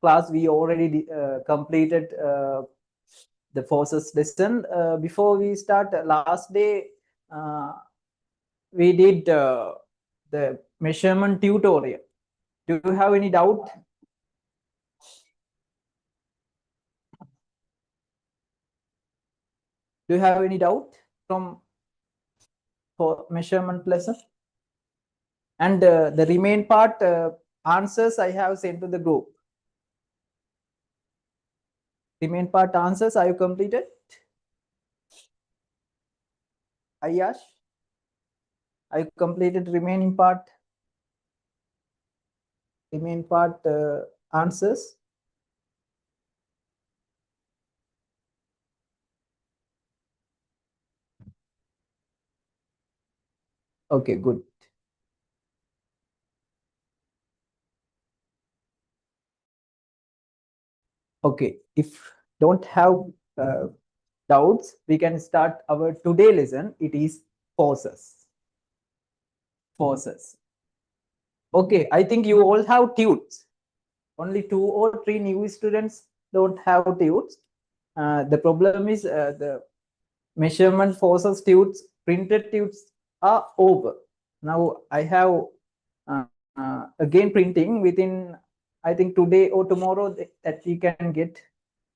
class we already completed the forces lesson. Before we start, last day we did the measurement tutorial. Do you have any doubt? Do you have any doubt from for measurement lesson? And the remain part answers I have sent to the group. Remain part answers are you completed? Ayash, I completed remaining part. Remain part answers. Okay, good. Okay, if don't have doubts, we can start our today lesson. It is forces. Forces. Okay, I think you all have tudes. Only 2 or 3 new students don't have tudes. The problem is the measurement forces tudes, printed tudes are over. Now I have again printing within, I think today or tomorrow that we can get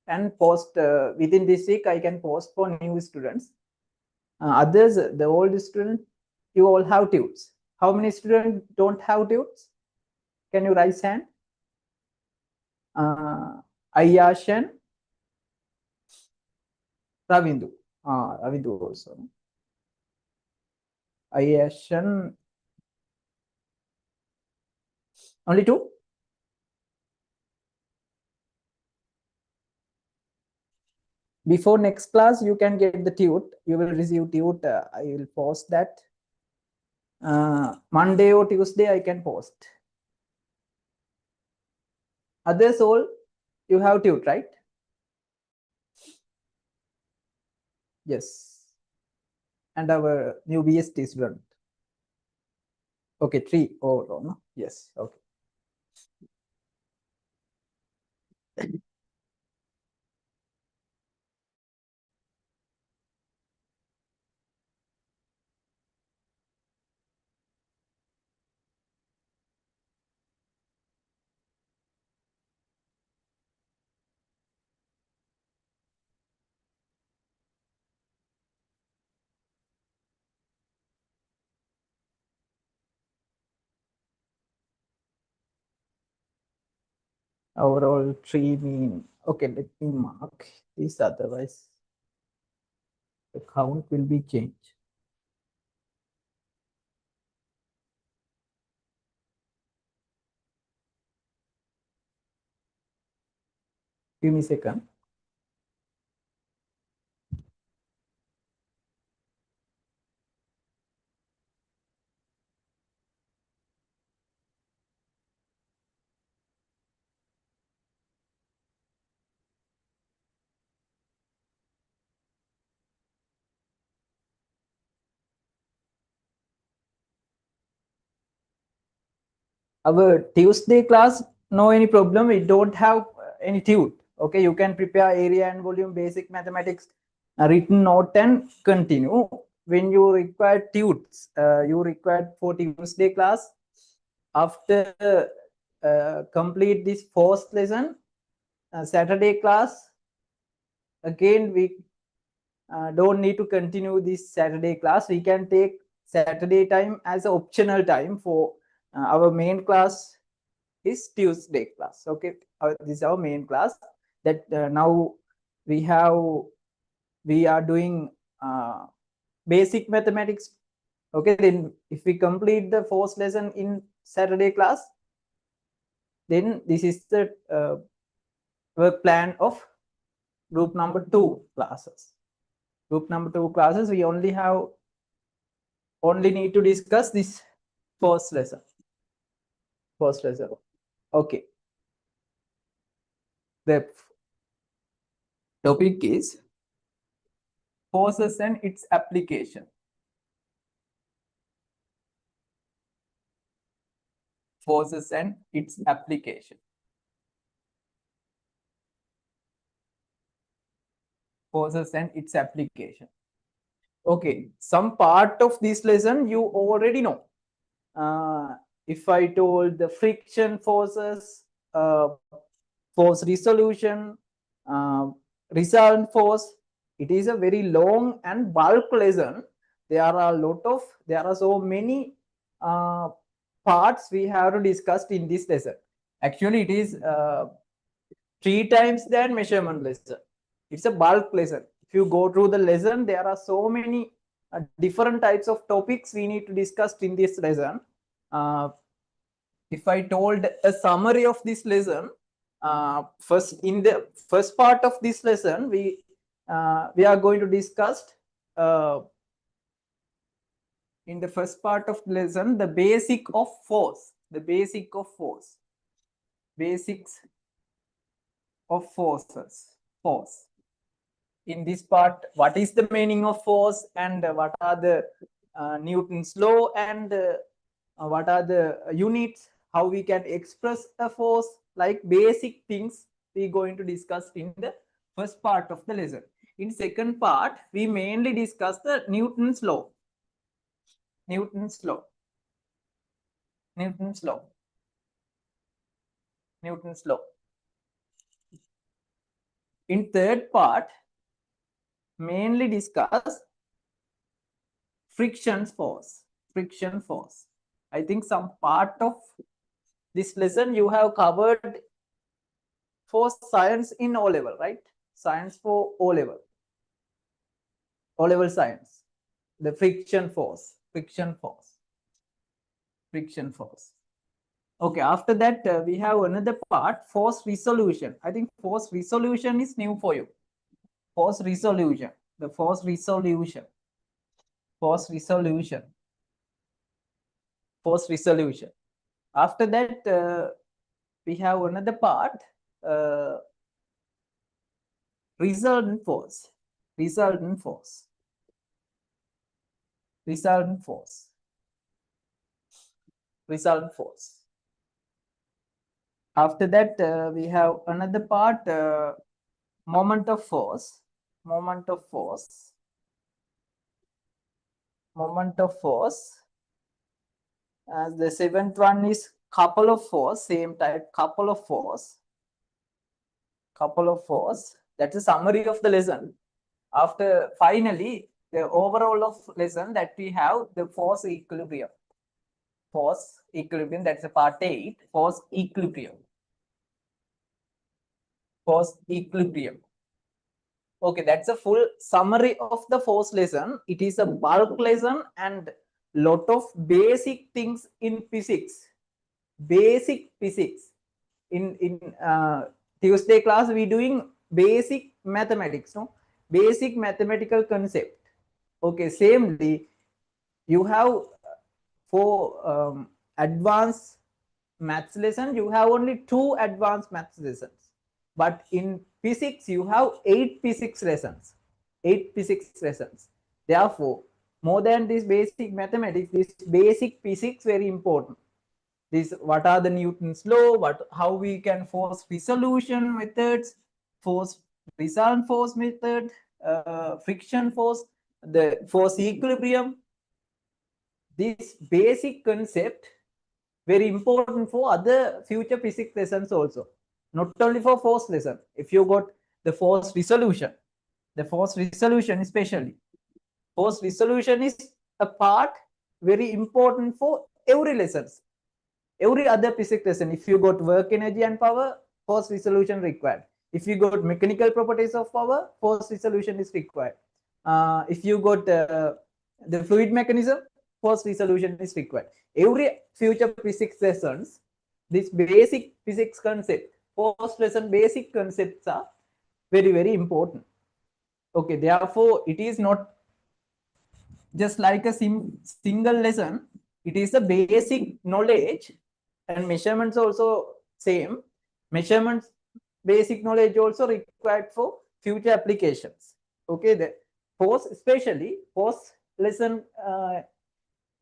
and post within this week. I can post for new students. Others, the old students, you all have tudes. How many students don't have tudes? Can you raise hand? Ayashan, Ravindu. Ravindu also. Ayashan, only 2? Before next class, you can get the tude. You will receive tude. I will post that. Monday or Tuesday, I can post. Others all, you have tude, right? Yes. And our new BST student. Okay, 3 overall, no? Yes, okay. Overall 3 mean, okay, let me mark this, otherwise the count will be changed. Give me a second. Our Tuesday class, no any problem. We don't have any tude. Okay, you can prepare area and volume, basic mathematics, written note and continue. When you require tudes, you require for Tuesday class. After complete this first lesson, Saturday class, again we don't need to continue this Saturday class. We can take Saturday time as an optional time for our main class is Tuesday class. Okay, this is our main class. That now we are doing basic mathematics. Okay, then if we complete the first lesson in Saturday class, then this is the work plan of group number 2 classes. Group number 2 classes, we only need to discuss this first lesson. First lesson. Okay. The topic is forces and its application. Forces and its application. forces and its application. Okay, some part of this lesson you already know. If I told the friction forces, force resolution, resultant force, it is a very long and bulk lesson. There are so many parts we have to discuss in this lesson. Actually, it is 3 times than measurement lesson. It's a bulk lesson. If you go through the lesson, there are so many different types of topics we need to discuss in this lesson. If I told a summary of this lesson, in the first part of this lesson, we are going to discuss in the first part of the lesson the basics of force. Basics of force. In this part, what is the meaning of force, and what are the Newton's law, and what are the units, how we can express a force, like basic things we going to discuss in the first part of the lesson. In second part, we mainly discuss the Newton's law. In third part, mainly discuss friction force. I think some part of this lesson you have covered for science in O level, right? Science for O level science. The friction force. Okay, after that we have another part, force resolution. I think force resolution is new for you. Force resolution. After that, we have another part, resultant force. After that, we have another part, moment of force. As the seventh one is couple of force, same type, couple of force. That's a summary of the lesson. After finally, the overall of lesson that we have, the force equilibrium. That's a part 8, force equilibrium. Okay, that's a full summary of the force lesson. It is a bulk lesson and lot of basic things in physics. In Tuesday class, we doing basic mathematics, no? Basic mathematical concept. Okay, samely, you have for advanced maths lesson, you have only 2 advanced maths lessons. But in physics, you have 8 physics lessons. Therefore, more than this basic mathematics, this basic physics very important. This, what are the Newton's law, how we can force resolution methods, force resultant force method, friction force, the force equilibrium. This basic concept very important for other future physics lessons also, not only for force lesson. If you got the force resolution especially, force resolution is a part very important for every lessons, every other physics lesson. If you got work, energy and power, force resolution required. If you got mechanical properties of power, force resolution is required. If you got the fluid mechanism, force resolution is required. Every future physics lessons, this basic physics concept, force lesson basic concepts are very, very important. Okay, therefore, it is not just like a single lesson. It is a basic knowledge, and measurements also same. Measurements basic knowledge also required for future applications. Okay, the force, especially force lesson,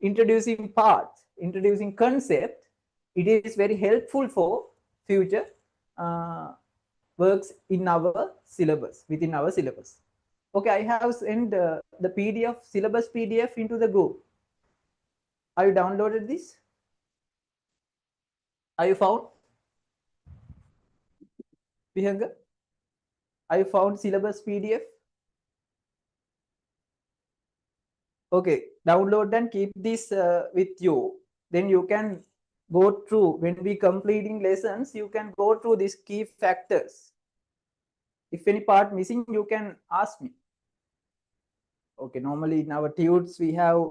introducing parts, introducing concept, it is very helpful for future works in our syllabus, within our syllabus. Okay, I have sent the PDF, syllabus PDF into the group. Have you downloaded this? Are you found? Vihanga? Are you found syllabus PDF? Okay, download and keep this with you. Then you can go through, when we completing lessons, you can go through these key factors. If any part missing, you can ask me. Okay, normally in our tudes, we have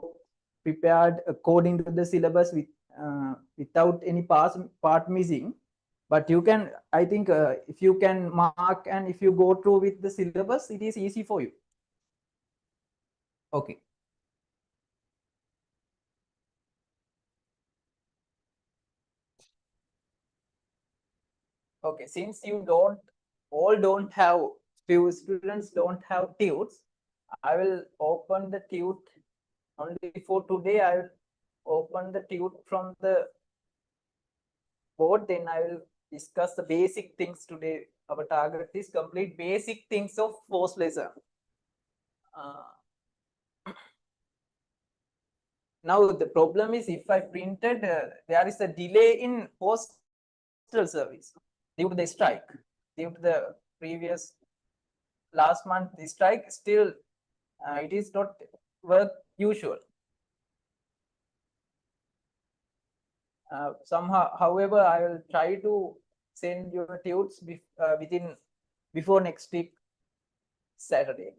prepared according to the syllabus without any part missing. But you can, I think, if you can mark and if you go through with the syllabus, it is easy for you. Okay. Okay, since you don't have, few students don't have tudes, I will open the tude only for today. I will open the tude from the board, then I will discuss the basic things today. Our target is complete basic things of force lesson. Now the problem is, if I printed, there is a delay in postal service due to the strike, due to the previous last month the strike. Still, it is not work usual. Somehow, however, I will try to send your tudes before next week Saturday.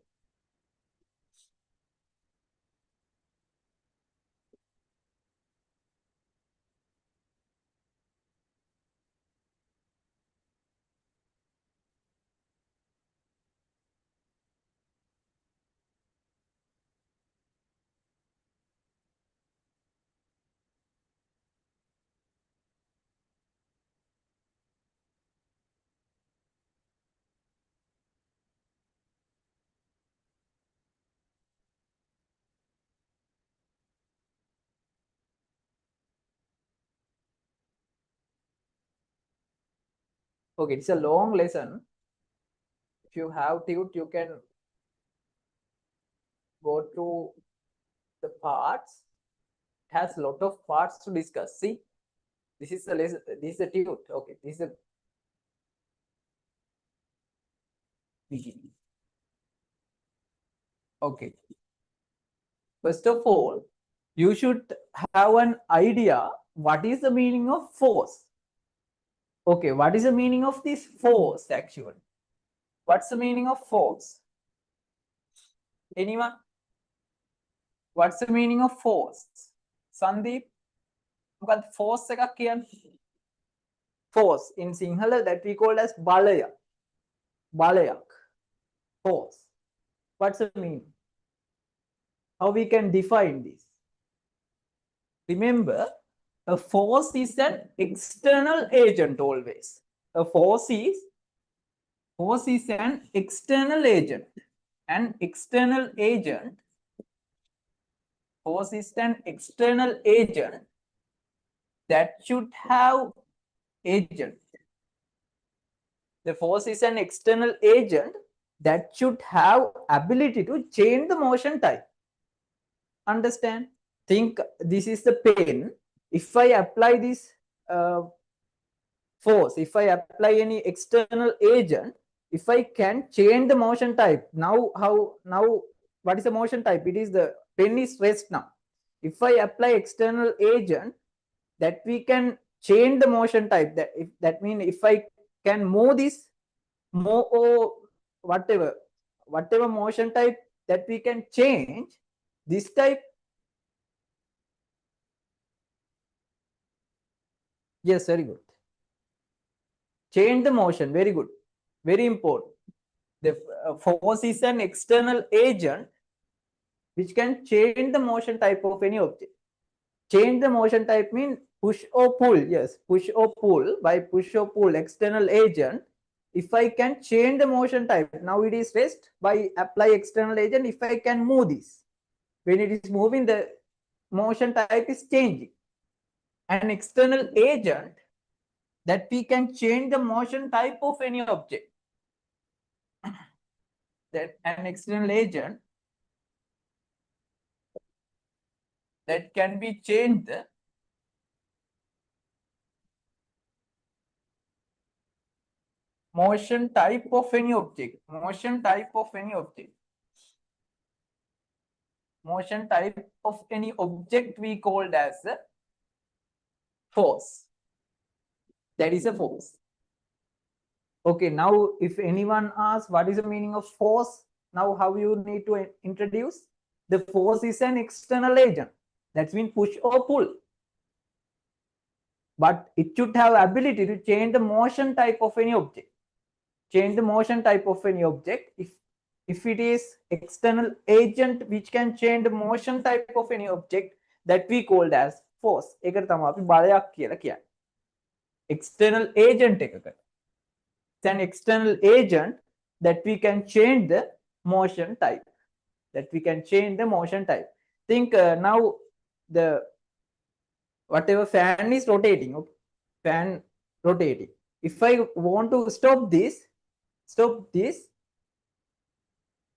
Okay, it's a long lesson. If you have tude, you can go through the parts. It has a lot of parts to discuss. See, this is the lesson. This is a tude. Okay, this is a beginning. Okay. First of all, you should have an idea what is the meaning of force. Okay, what is the meaning of this force actually? What's the meaning of force? Anyone? What's the meaning of force? Sandeep? මොකක්ද force එකක් කියන්නේ? Force in Sinhala that we call as balaya. Balayak. Force. What's the meaning? How we can define this? Remember, a force is an external agent always. A force is an external agent. An external agent, force is an external agent that should have agent. The force is an external agent that should have ability to change the motion type. Understand? Think this is the pen. If I apply this force, if I apply any external agent, if I can change the motion type, now what is the motion type? It is the pen is rest now. If I apply external agent, that we can change the motion type. That means if I can move this more or whatever motion type that we can change, this type. Yes, very good. Change the motion, very good, very important. The force is an external agent which can change the motion type of any object. Change the motion type means push or pull. Yes, push or pull. By push or pull, external agent. If I can change the motion type, now it is rest. By apply external agent, if I can move this, when it is moving, the motion type is changing. An external agent that we can change the motion type of any object. that an external agent that can be changed motion type of any object. Motion type of any object. Motion type of any object we called as a force. That is a force. Okay, now if anyone asks what is the meaning of force, now how you need to introduce? The force is an external agent. That's mean push or pull. But it should have ability to change the motion type of any object. Change the motion type of any object. If it is external agent which can change the motion type of any object, that we called as force. ඒකට තමයි අපි බලයක් කියලා කියන්නේ. External agent එකකට. It's an external agent that we can change the motion type. That we can change the motion type. Think now the whatever fan is rotating. Okay? Fan rotating. If I want to stop this,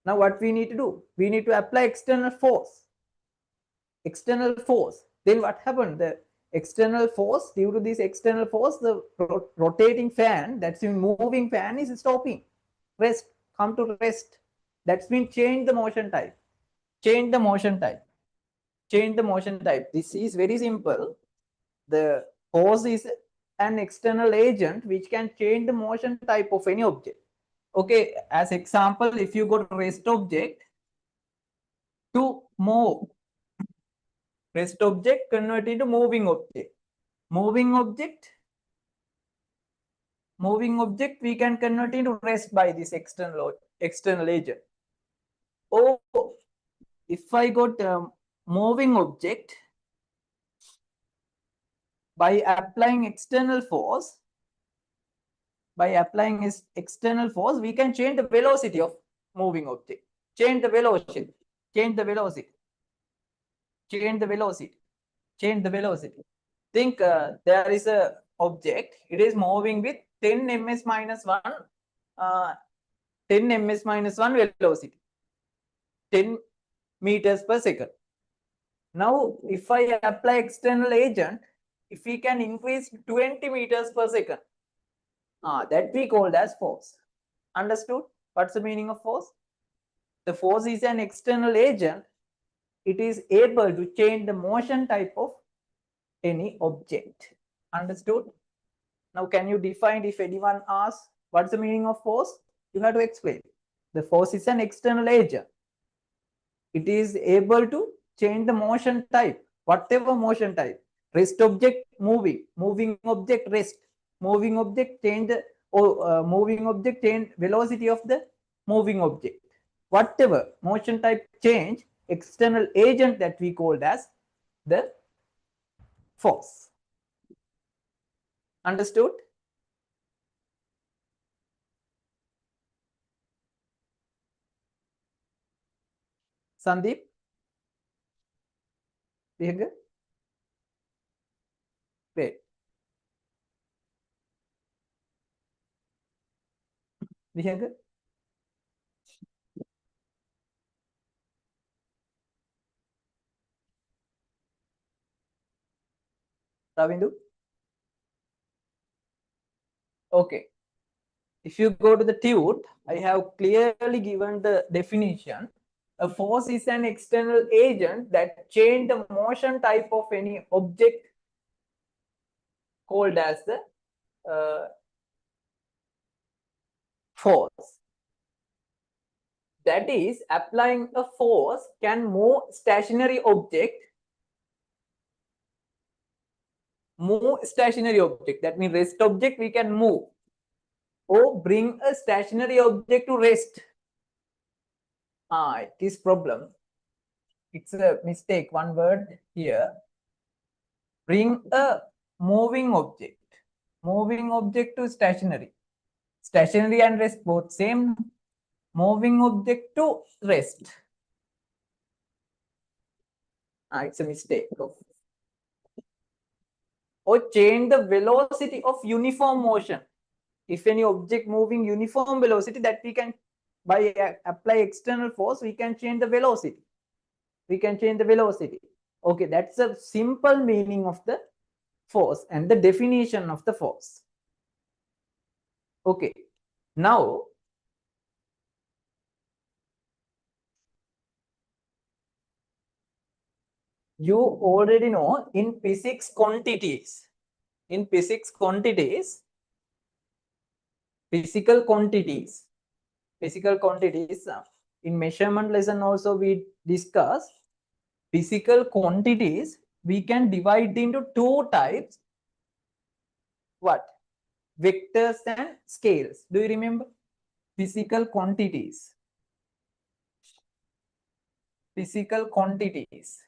now what we need to do? We need to apply external force. External force. Then what happened? The external force, due to this external force, the rotating fan, that's in moving fan, is stopping. Rest, come to rest. That's means change the motion type. Change the motion type. Change the motion type. This is very simple. The force is an external agent which can change the motion type of any object. Okay, as example, if you got rest object to move, rest object convert into moving object. Moving object we can convert into rest by this external agent. Or if I got moving object, by applying external force, we can change the velocity of moving object. Change the velocity. Think there is a object. It is moving with 10 ms minus 1 velocity. 10 meters per second. Now, if I apply external agent, if we can increase 20 meters per second, that we called as force. Understood? What's the meaning of force? The force is an external agent. It is able to change the motion type of any object. Understood? Now, can you define, if anyone asks what's the meaning of force? You have to explain. The force is an external agent. It is able to change the motion type, whatever motion type. Rest object moving, moving object rest, moving object change the moving object change velocity of the moving object. Whatever motion type change, external agent that we called as the force. Understood? Sandeep? Vihanga? Great. Vihanga? Ravindu? Okay. If you go to the tute, I have clearly given the definition. A force is an external agent that change the motion type of any object called as the force. That is, applying a force can move stationary object. That means rest object we can move. Or bring a stationary object to rest. It is problem. It's a mistake. One word here. Bring a moving object to stationary. Stationary and rest both same. Moving object to rest. It's a mistake. Or change the velocity of uniform motion. If any object moving uniform velocity, that we can by apply external force, we can change the velocity. We can change the velocity. Okay, that's a simple meaning of the force and the definition of the force. Okay, now you already know in physics quantities, physical quantities, in measurement lesson also we discuss physical quantities. We can divide into two types. What? Vectors and scales. Do you remember? Physical quantities. Physical quantities.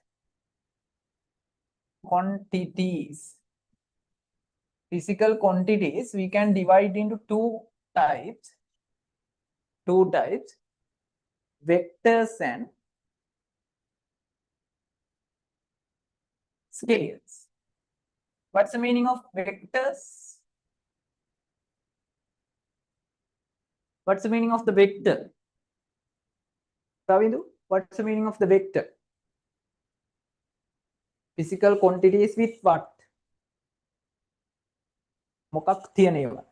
Physical quantities we can divide into two types. Vectors and scales. What's the meaning of vectors? What's the meaning of the vector? Ravindu, what's the meaning of the vector? Physical quantities with what? මොකක් තියෙන ඒවා?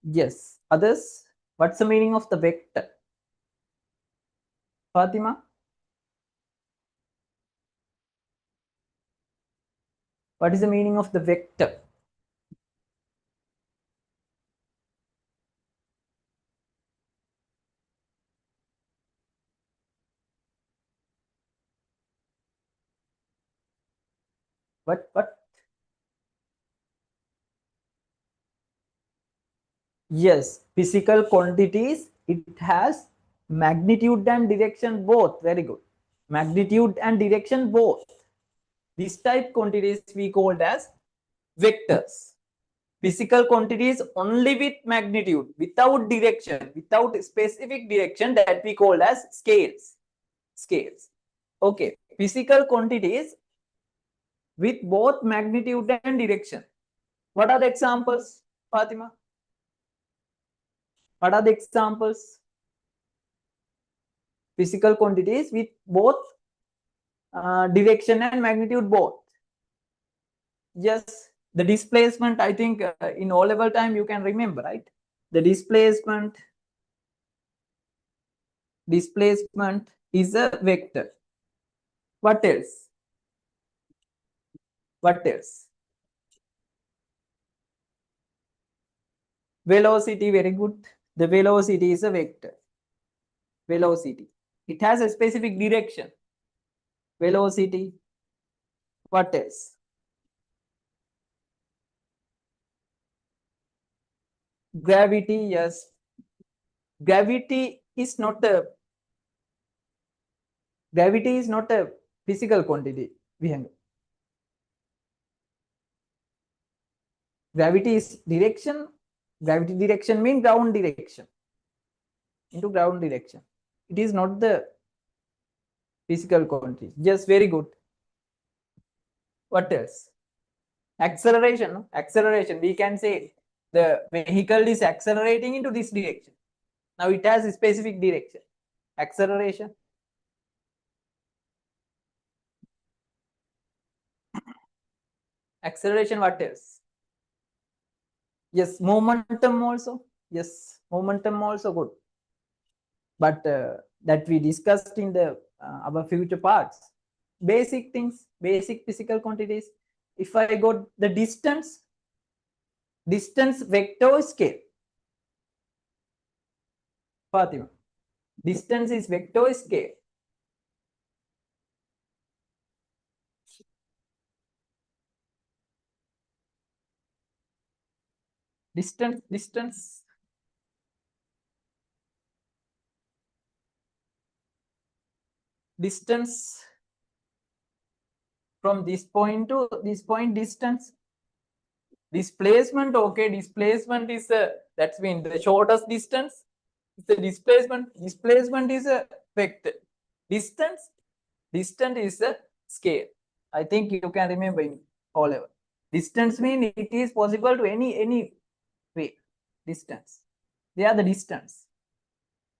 Yes. Others, what's the meaning of the vector? Fatima, what is the meaning of the vector? What? Yes, physical quantities, it has magnitude and direction both. Very good. Magnitude and direction both. This type quantities we called as vectors. Physical quantities only with magnitude, without direction, without specific direction, that we call as scales. Okay, physical quantities with both magnitude and direction. What are the examples, Fatima? What are the examples? Physical quantities with both direction and magnitude both. Yes, the displacement, I think in O-level time you can remember, right? The displacement is a vector. What else? Velocity, very good. The velocity is a vector. Velocity, it has a specific direction. Velocity. What else? Gravity, yes. Gravity is not a physical quantity. Gravity is direction. Gravity direction means ground direction. Into ground direction. It is not the physical quantity. Just very good. What else? Acceleration. Acceleration. We can say the vehicle is accelerating into this direction. Now it has a specific direction. Acceleration. Acceleration, what else? Yes, momentum also. Yes, momentum also good. But that we discussed in the our future parts. Basic things, basic physical quantities. If I got the distance vector scale. Fatima, distance is vector scale. Distance from this point to this point, distance. Displacement, okay, displacement is that's mean the shortest distance. The displacement is a vector. Distance is a scale. I think you can remember in all level. Distance means it is possible to any way. Distance. They are the distance.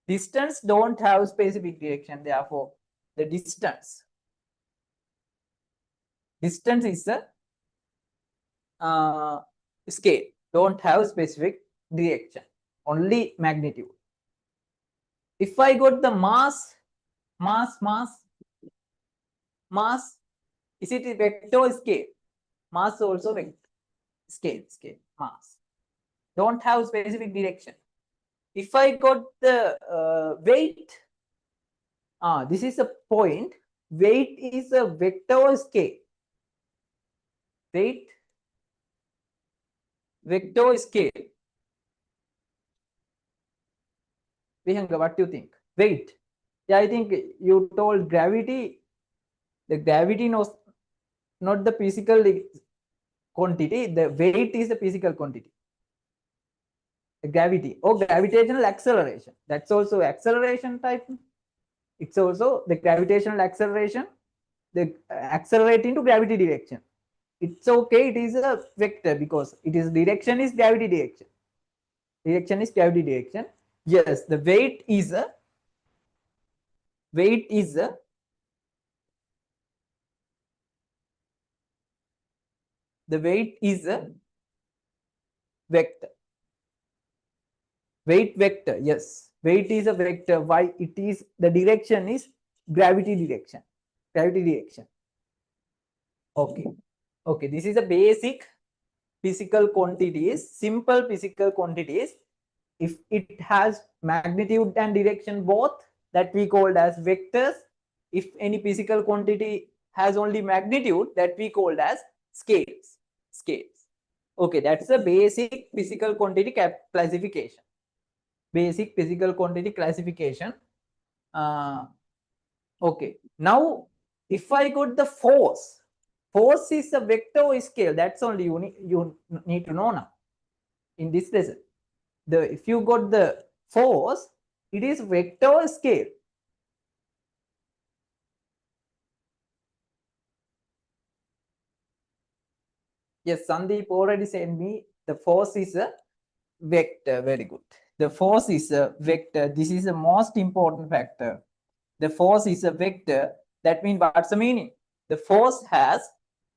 Distance don't have specific direction. Therefore, the distance is a scale. Don't have specific direction. Only magnitude. If I got the mass, is it a vector or scale? Mass also vector. Scale, mass. Don't have specific direction. If I got the weight, this is a point. Weight is a vector or scale? Weight, vector or scale? Vihanga, what do you think? Weight. Yeah, I think you told gravity. The gravity knows not the physical quantity. The weight is the physical quantity. The gravity or gravitational acceleration. That's also acceleration type. It's also the gravitational acceleration. The accelerating to gravity direction. It's okay. It is a vector because it is direction is gravity direction. Direction is gravity direction. Yes, the weight is a vector. Weight vector. Yes, weight is a vector. Why? It is the direction is gravity direction. Okay. Okay. This is a basic physical quantities, simple physical quantities. If it has magnitude and direction both, that we called as vectors. If any physical quantity has only magnitude, that we called as scales. Okay, that's a basic physical quantity classification. Basic physical quantity classification. Okay, now if I got the force is a vector or scale. That's only you need to know now in this lesson. If you got the force, it is vector or scale. Yes, Sandeep already said me the force is a vector. Very good. The force is a vector. This is the most important factor. The force is a vector. That means what's the meaning? The force has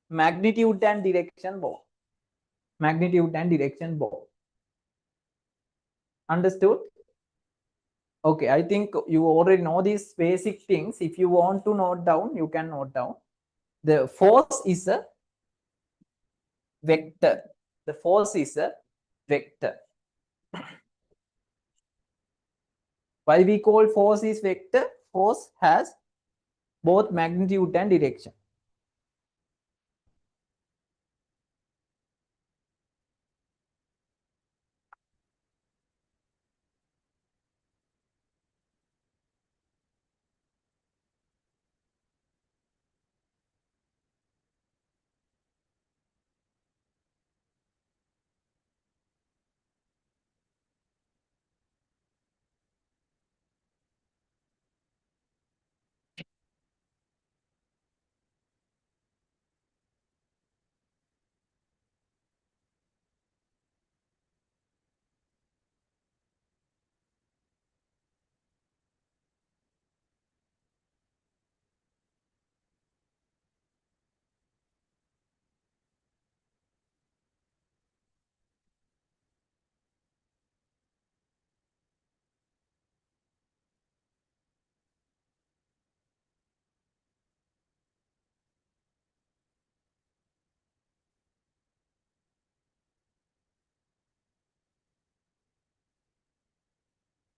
magnitude and direction both. Understood? Okay, I think you already know these basic things. If you want to note down, you can note down. The force is a vector. The force is a vector. Why we call force is vector? Force has both magnitude and direction.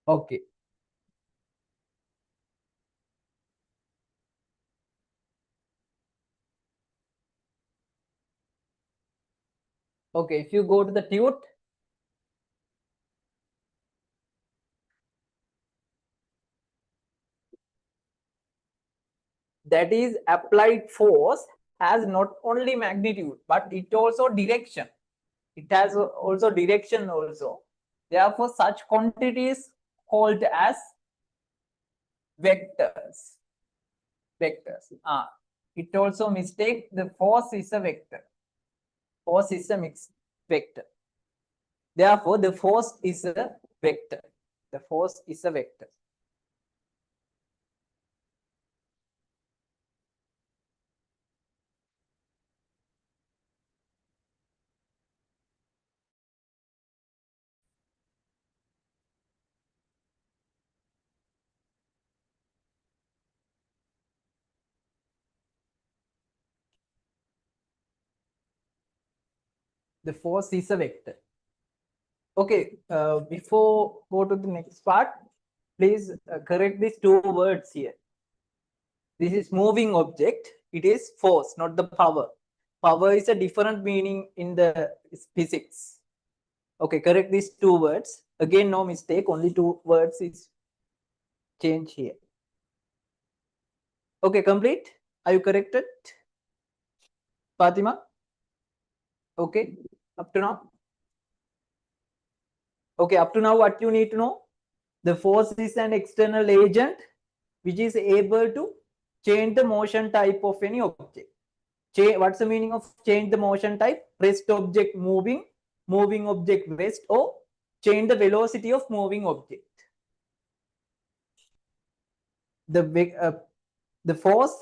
Okay. Okay, if you go to the tute, that is applied force has not only magnitude, but it also direction. It has also direction also. Therefore, such quantities called as vectors. Vectors. It also mistake the force is a vector. Force is a mixed vector. Therefore, the force is a vector. The force is a vector. The force is a vector. Okay, before go to the next part, please correct these two words here. This is moving object. It is force, not the power. Power is a different meaning in the physics. Okay, correct these two words. Again, no mistake. Only two words is change here. Okay, complete. Are you corrected? Fatima? Okay, up to now. Okay, up to now, what you need to know? The force is an external agent which is able to change the motion type of any object. What's the meaning of change the motion type? Rest object moving, moving object rest, or change the velocity of moving object. The force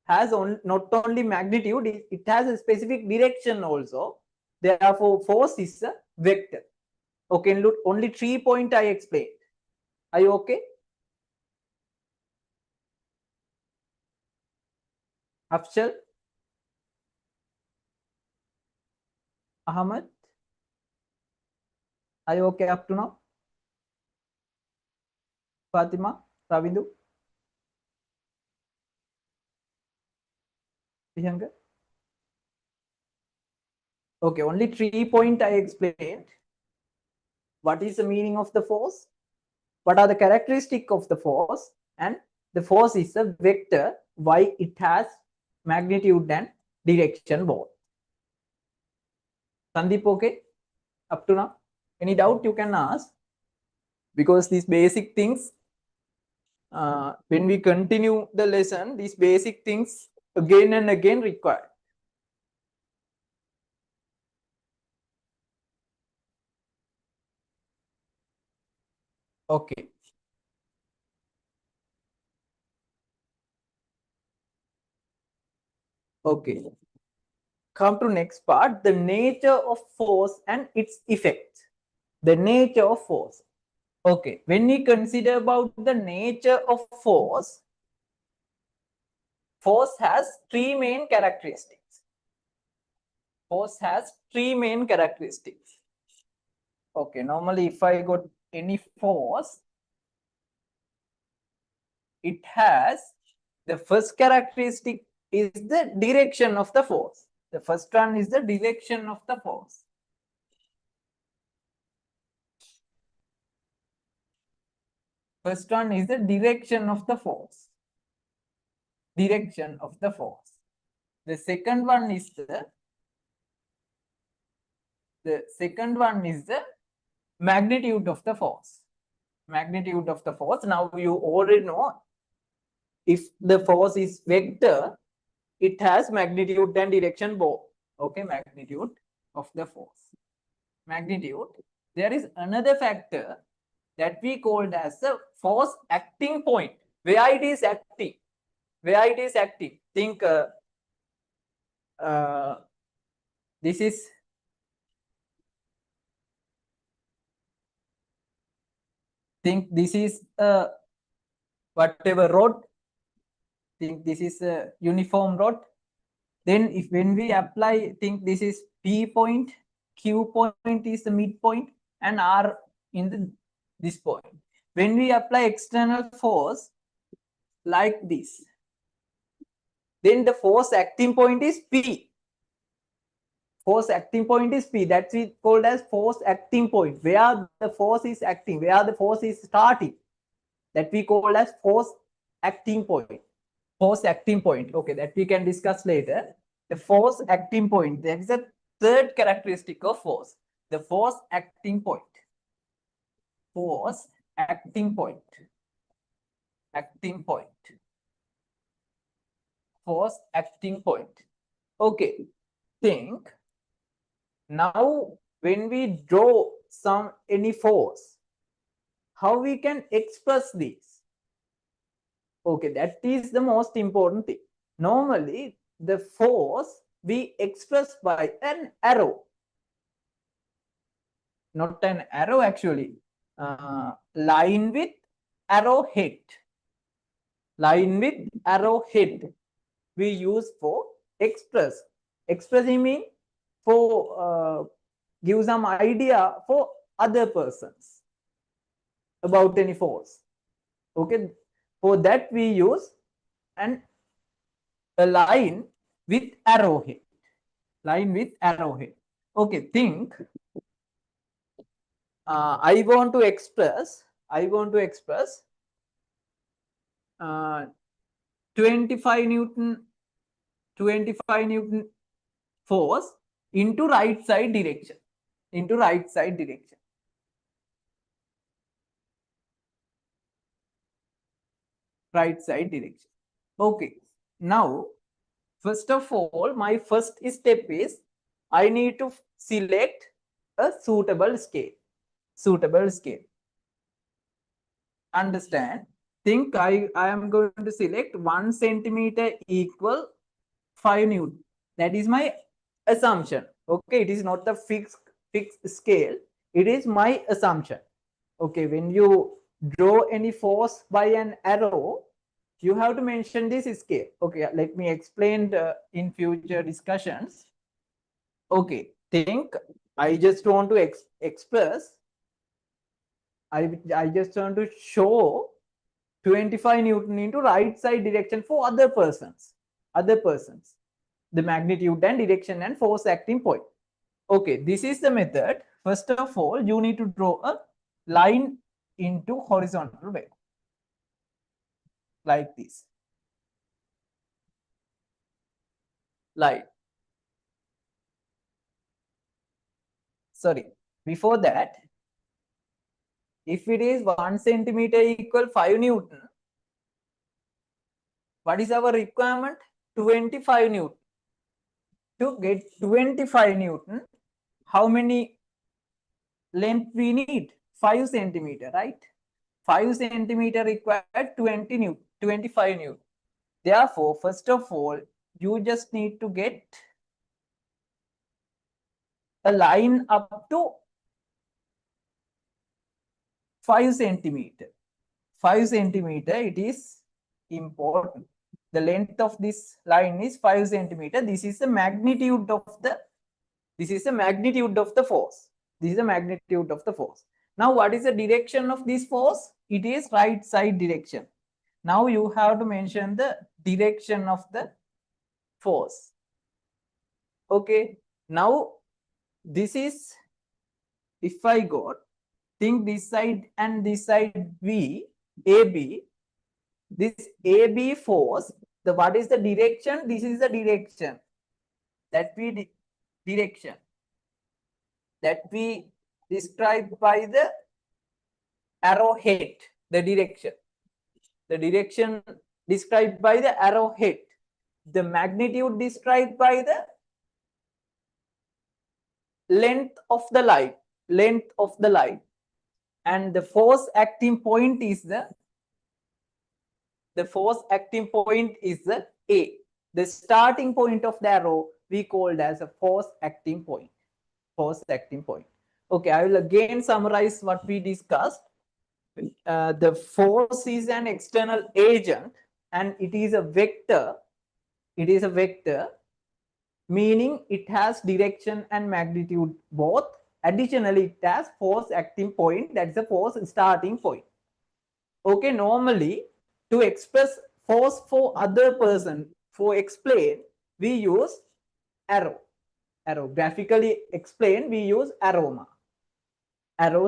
has not only magnitude, it has a specific direction also. Therefore, force is a vector. Okay, look, only 3 points I explained. Are you okay? Afshal? Ahmed? Are you okay up to now? Fatima? Ravindu? Vihanger? Okay, only 3 points I explained. What is the meaning of the force? What are the characteristics of the force? And the force is a vector. Why it has magnitude and direction both. Sandeep, okay? Up to now? Any doubt you can ask? Because these basic things, when we continue the lesson, these basic things again and again required. Okay. Okay. Come to next part, the nature of force and its effect. The nature of force. Okay, when we consider about the nature of force, force has three main characteristics. Force has three main characteristics. Okay, normally if I got any force, it has the first characteristic is the direction of the force. The first one is the direction of the force. First one is the direction of the force. Direction of the force. The second one is the magnitude of the force. Magnitude of the force. Now you already know if the force is vector, it has magnitude and direction both. Okay, magnitude of the force. Magnitude. There is another factor that we called as the force acting point. Where it is acting. Where it is acting. Think this is whatever rod. Think this is a uniform rod. Then if when we apply, think this is P point, Q point is the midpoint, and R in this point. When we apply external force like this, then the force acting point is P. Force acting point is P. That's it called as force acting point. Where the force is acting, where the force is starting. That we call as force acting point. Force acting point. Okay, that we can discuss later. The force acting point. That is the third characteristic of force. The force acting point. Force acting point. Acting point. Force acting point. Okay. Think now when we draw any force, how we can express this? Okay, that is the most important thing. Normally, the force we express by an arrow. Not an arrow actually. Line with arrowhead. Line with arrowhead we use for express. Expressing mean for give some idea for other persons about any force. Okay, for that we use a line with arrowhead. Line with arrowhead. Okay, think I want to express 25 Newton force into right side direction. Right side direction. Okay, now first of all, my first step is I need to select a suitable scale. Understand? Think I am going to select 1 centimeter equal 5 Newton. That is my assumption. Okay, it is not the fixed scale. It is my assumption. Okay, when you draw any force by an arrow, you have to mention this scale. Okay, let me explain in future discussions. Okay, think I just want to express. I just want to show 25 Newton into right side direction for other persons. The magnitude and direction and force acting point. Okay, this is the method. First of all, you need to draw a line into horizontal way. Like this. Line. Sorry. Before that, if it is 1 centimeter equal 5 Newton, what is our requirement? 25 Newton. To get 25 Newton, how many length we need? 5 centimeter, right? 5 centimeter required 25 Newton. Therefore, first of all, you just need to get a line up to 5 centimeter. 5 centimeter, it is important. The length of this line is 5 centimeter. This is the magnitude of the force. Now, what is the direction of this force? It is right side direction. Now you have to mention the direction of the force. Okay. Now this is, if I got, think this side and this side AB, this AB force, what is the direction? This is the direction that we describe by the arrowhead, the direction described by the arrowhead, the magnitude described by the length of the line, and the force acting point is the A. The starting point of the arrow we called as a force acting point. Okay, I will again summarize what we discussed. The force is an external agent and it is a vector. Meaning it has direction and magnitude both. Additionally, it has force acting point, that's the force starting point. Okay, normally to express force for other person, for explain, we use arrow. Graphically explain, we use arrow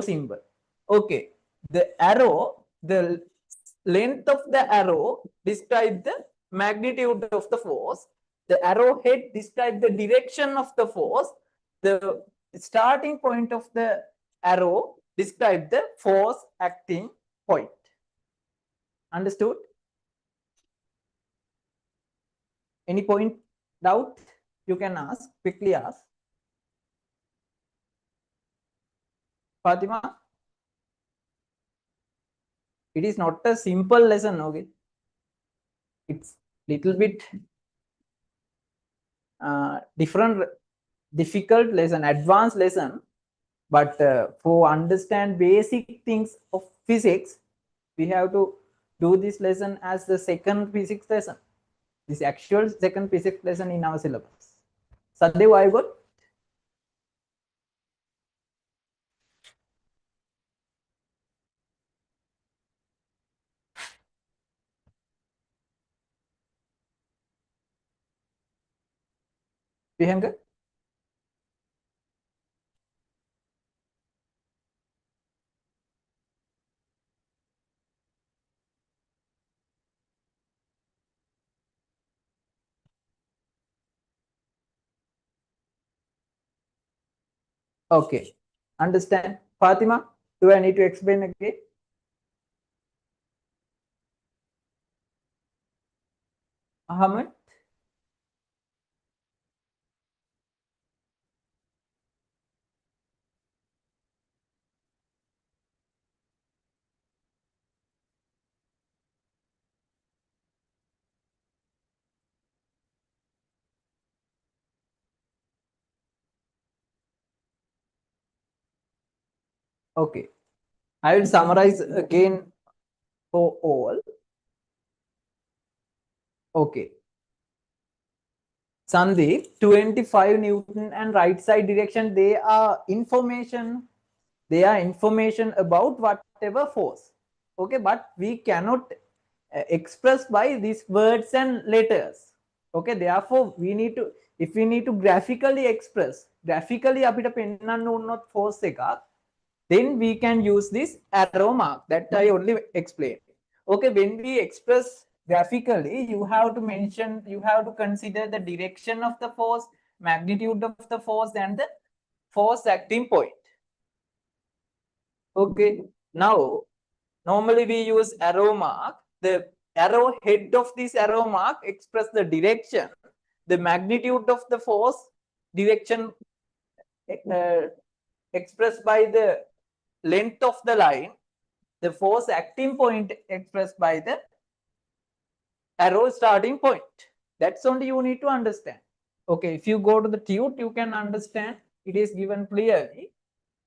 symbol. Okay, the length of the arrow describes the magnitude of the force. The arrowhead describes the direction of the force. The starting point of the arrow describe the force acting point. Understood? Any point doubt? You can ask, quickly ask. Fatima? It is not a simple lesson, okay? It's little bit different, difficult lesson, advanced lesson. But for understand basic things of physics, we have to do this lesson as the second physics lesson. This actual second physics lesson in our syllabus. Sadev, I got. Priyanka? Okay. Understand. Fatima, do I need to explain again? Ahmed? Okay. I will summarize again for all. Okay. Sandeep, 25 Newton and right side direction, they are information. They are information about whatever force. Okay, but we cannot express by these words and letters. Okay, therefore we need to, if we need to graphically express, graphically අපිට පෙන්වන්න උනොත් force එකක්, then we can use this arrow mark that I only explained. Okay, when we express graphically, you have to mention, you have to consider the direction of the force, magnitude of the force, and the force acting point. Okay, now normally we use arrow mark. The arrow head of this arrow mark express the direction, the magnitude of the force, direction expressed by the length of the line, the force acting point expressed by the arrow starting point. That's only you need to understand. Okay, if you go to the tute, you can understand it is given clearly.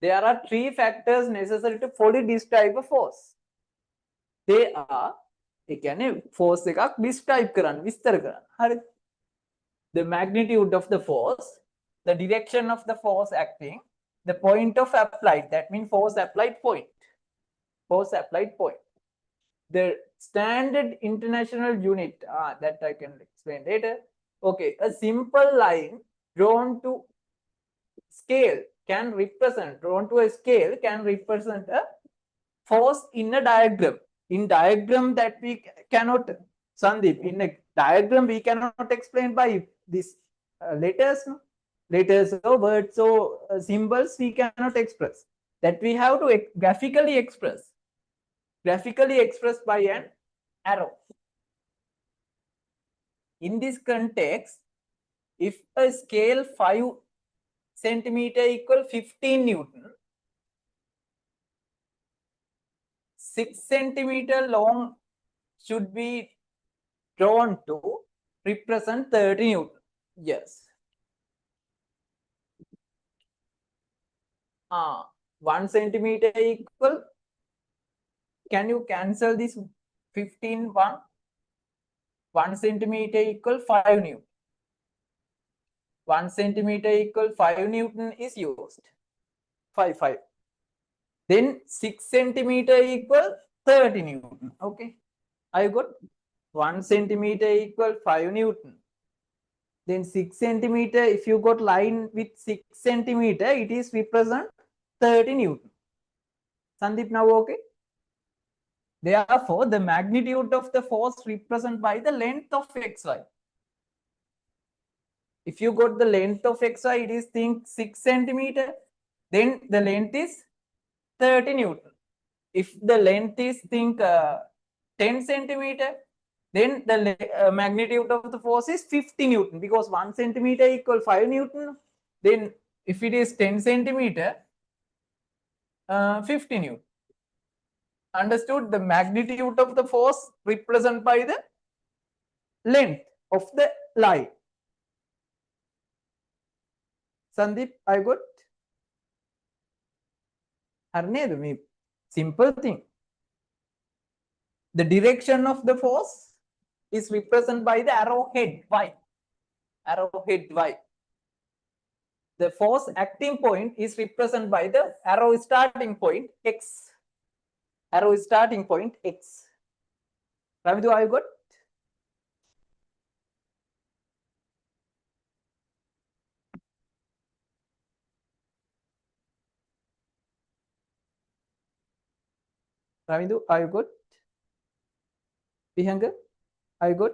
There are three factors necessary to fully describe a force. They are, ඒ කියන්නේ force එකක් describe කරන්න, විස්තර කරන්න. හරිද? The magnitude of the force, the direction of the force acting, the point of applied, that means force applied point. Force applied point. The standard international unit, that I can explain later. Okay, a simple line drawn to scale can represent, drawn to a scale can represent a force in a diagram. In diagram that we cannot, Sandeep, in a diagram we cannot explain by this letters, no? Letters or words or symbols we cannot express. That we have to graphically express. Graphically expressed by an arrow. In this context, if a scale 5 centimeter equal 15 Newton, 6 centimeter long should be drawn to represent 30 Newton. Yes. 1 centimeter equal, can you cancel this 15 1? 1 centimeter equal 5 Newton. 1 centimeter equal 5 Newton is used. 5. Then 6 centimeter equal 30 Newton. Okay. I got 1 centimeter equal 5 Newton. Then 6 centimeter, if you got line with 6 centimeter, it is represent 30 Newton. Sandeep, now okay? Therefore, the magnitude of the force represented by the length of xy. If you got the length of xy, it is think 6 centimeter, then the length is 30 Newton. If the length is 10 centimeter, then the magnitude of the force is 50 Newton, because 1 centimeter equal 5 Newton. Then if it is 10 centimeter, 50 Newton. Understood? The magnitude of the force represented by the length of the line. Sandeep, I got? Simple thing. The direction of the force is represented by the arrowhead Y. Arrowhead Y. The force acting point is represented by the arrow starting point X. Arrow starting point X. Ravidu, I got? Ravidu, are you good? Vihanga, are you good?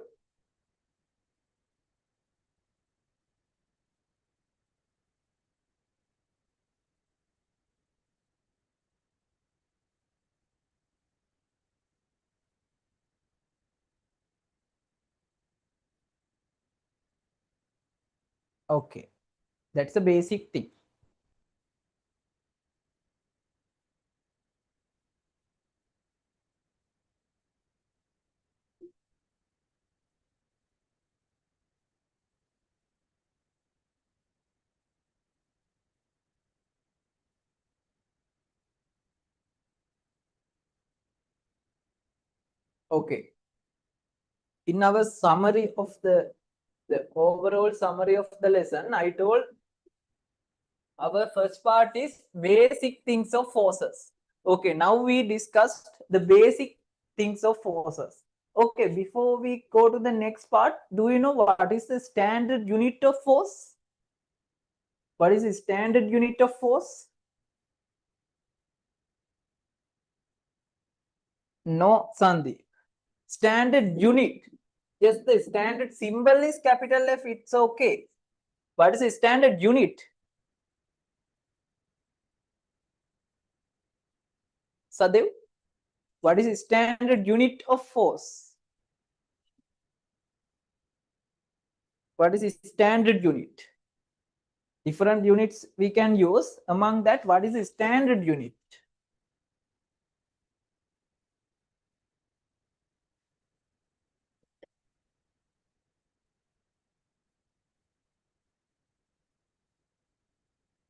Okay, that's the basic thing. Okay. In our summary of the overall summary of the lesson, I told our first part is basic things of forces. Okay, now we discussed the basic things of forces. Okay, before we go to the next part, do you know what is the standard unit of force? What is the standard unit of force? No, Sandeep. Standard unit. Just the standard symbol is capital F, it's okay. What is the standard unit? Sadev, what is the standard unit of force? What is the standard unit? Different units we can use. Among that, what is the standard unit?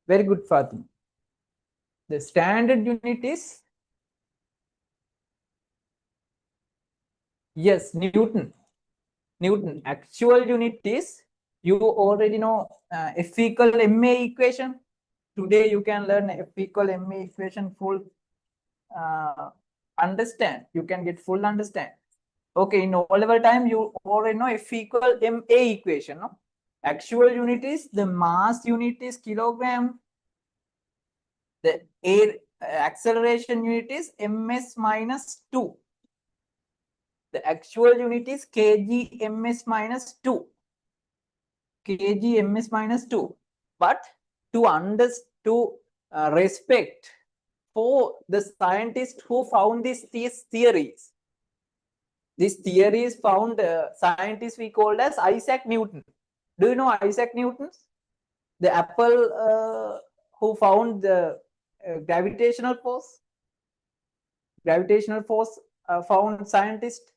Very good, Fatima. The standard unit is, yes, Newton. Newton. Actual unit is, you already know F equal ma equation. Today you can learn F equal ma equation full understand. You can get full understand. Okay, in all level time you already know F equal ma equation. No? Actual unit is, the mass unit is kilogram. The air acceleration unit is ms minus 2. The actual unit is kg ms minus 2. Kg ms minus 2. But to respect for the scientists who found these theories. This theory is found, scientists we called as Isaac Newton. Do you know Isaac Newton? The Apple who found the gravitational force. Gravitational force found scientist.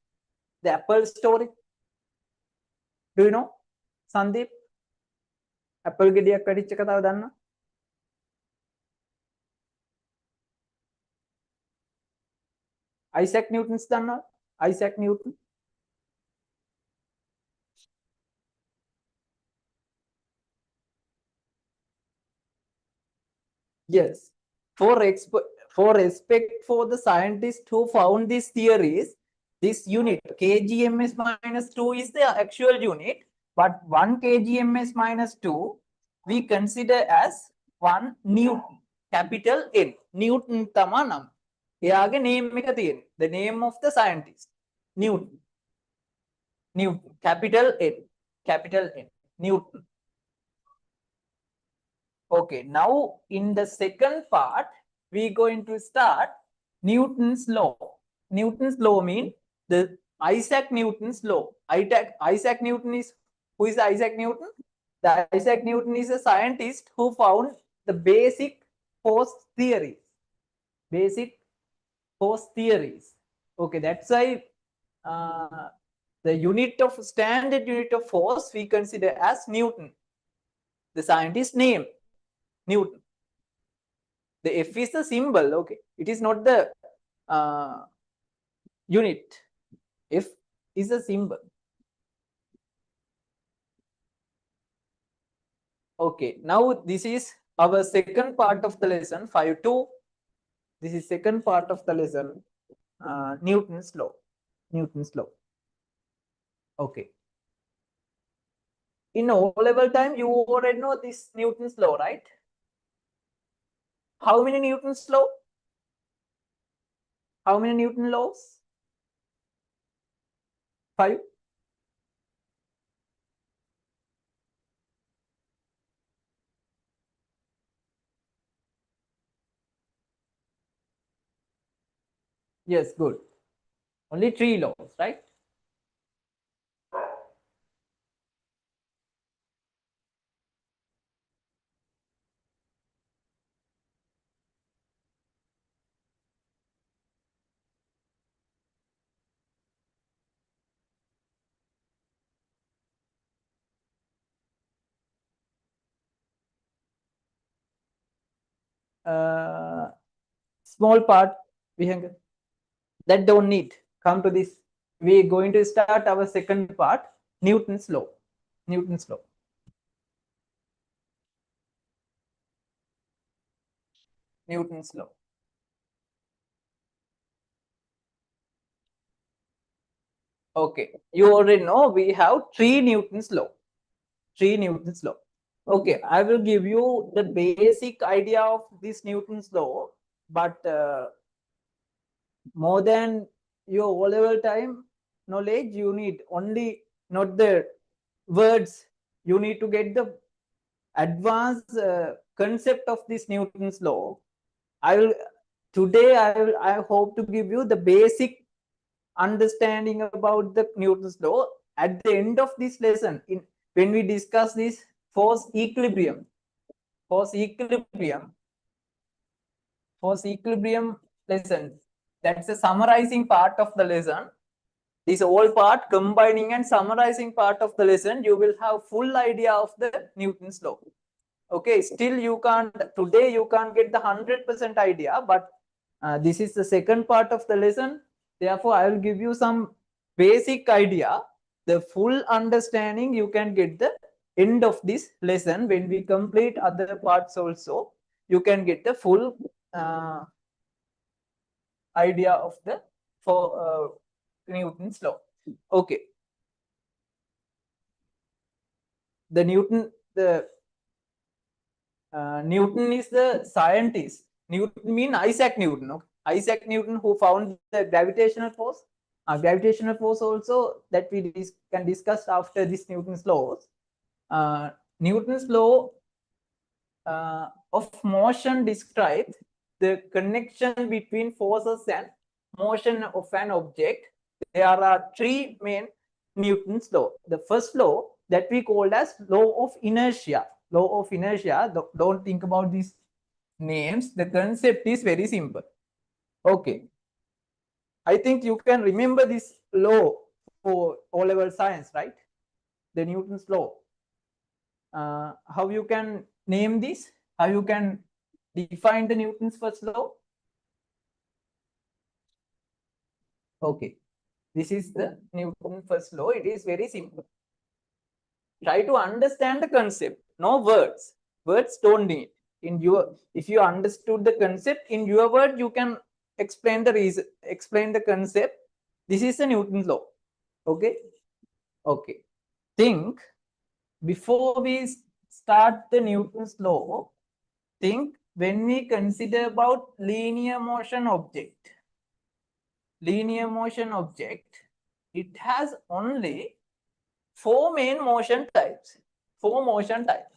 The Apple story. Do you know? Sandeep? Apple gediyak kadiccha katawa danna? Isaac Newton's danna? Isaac Newton? Yes. For respect for the scientists who found these theories, this unit kgms minus 2 is the actual unit, but 1 kgms minus 2 we consider as 1 Newton, capital N. Newton tamanam. එයාගේ name එක තියෙන්නේ. The name of the scientist. Newton. Newton. Capital N. Capital N. Newton. Okay, now in the second part, we're going to start Newton's law. Newton's law means the Isaac Newton's law. Isaac Newton is, who is Isaac Newton? The Isaac Newton is a scientist who found the basic force theories. Basic force theories. Okay, that's why the standard unit of force we consider as Newton. The scientist name Newton. The F is the symbol. Okay, it is not the unit. F is a symbol. Okay, now this is our second part of the lesson 5.2. This is second part of the lesson, Newton's law. Newton's law. Okay. In O-level time, you already know this Newton's law, right? How many Newton's law? How many Newton laws? 5. Yes, good. Only 3 laws, right? Small part we have that don't need. Come to this. We are going to start our second part, Newton's law. Newton's law. Newton's law. Okay, you already know we have 3 Newton's law. 3 Newton's law. Okay, I will give you the basic idea of this Newton's law, but more than your O-level time knowledge, you need only not the words. You need to get the advanced concept of this Newton's law. I hope to give you the basic understanding about the Newton's law at the end of this lesson. When we discuss this force equilibrium lesson, that's the summarizing part of the lesson. This whole part, combining and summarizing part of the lesson, you will have full idea of the Newton's law. Okay, still today you can't get the 100% idea, but this is the second part of the lesson. Therefore, I will give you some basic idea. The full understanding you can get the end of this lesson. When we complete other parts also, you can get the full idea of the Newton's law. Okay. Newton is the scientist. Newton means Isaac Newton. Okay? Isaac Newton, who found the gravitational force. Gravitational force also that we can discuss after this Newton's laws. Newton's law of motion describes the connection between forces and motion of an object. There are 3 main Newton's law. The first law that we call as law of inertia. Law of inertia, don't think about these names. The concept is very simple. Okay. I think you can remember this law for O-level science, right? The Newton's law. How you can name this? How you can define the Newton's first law? Okay. This is the Newton's first law. It is very simple. Try to understand the concept. No words. Words don't need. If you understood the concept in your word, you can explain the reason, explain the concept. This is the Newton's law. Okay. Okay. Think before we start the Newton's law. Think when we consider about linear motion object. Linear motion object. It has only 4 main motion types. 4 motion types.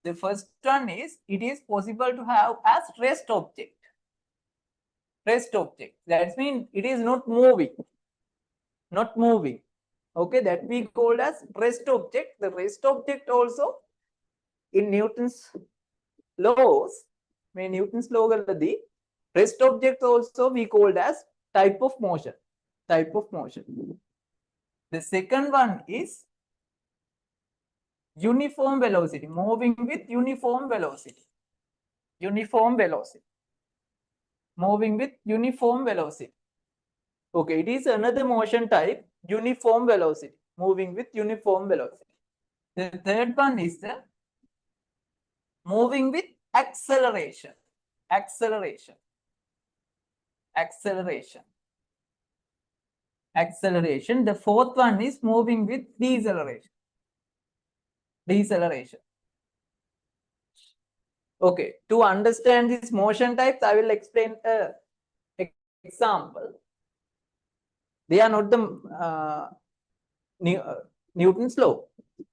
The first one is, it is possible to have as rest object. rest object. That means it is not moving. Not moving. Okay, that we called as rest object. The rest object also in Newton's laws, Newton's law the rest object also we called as type of motion. Type of motion. The second one is uniform velocity, moving with uniform velocity. Uniform velocity. Moving with uniform velocity. Okay, it is another motion type, uniform velocity, moving with uniform velocity. The third one is the moving with acceleration. Acceleration. Acceleration. Acceleration. The fourth one is moving with deceleration. Deceleration. Okay, to understand these motion types, I will explain an example. They are not the Newton's law.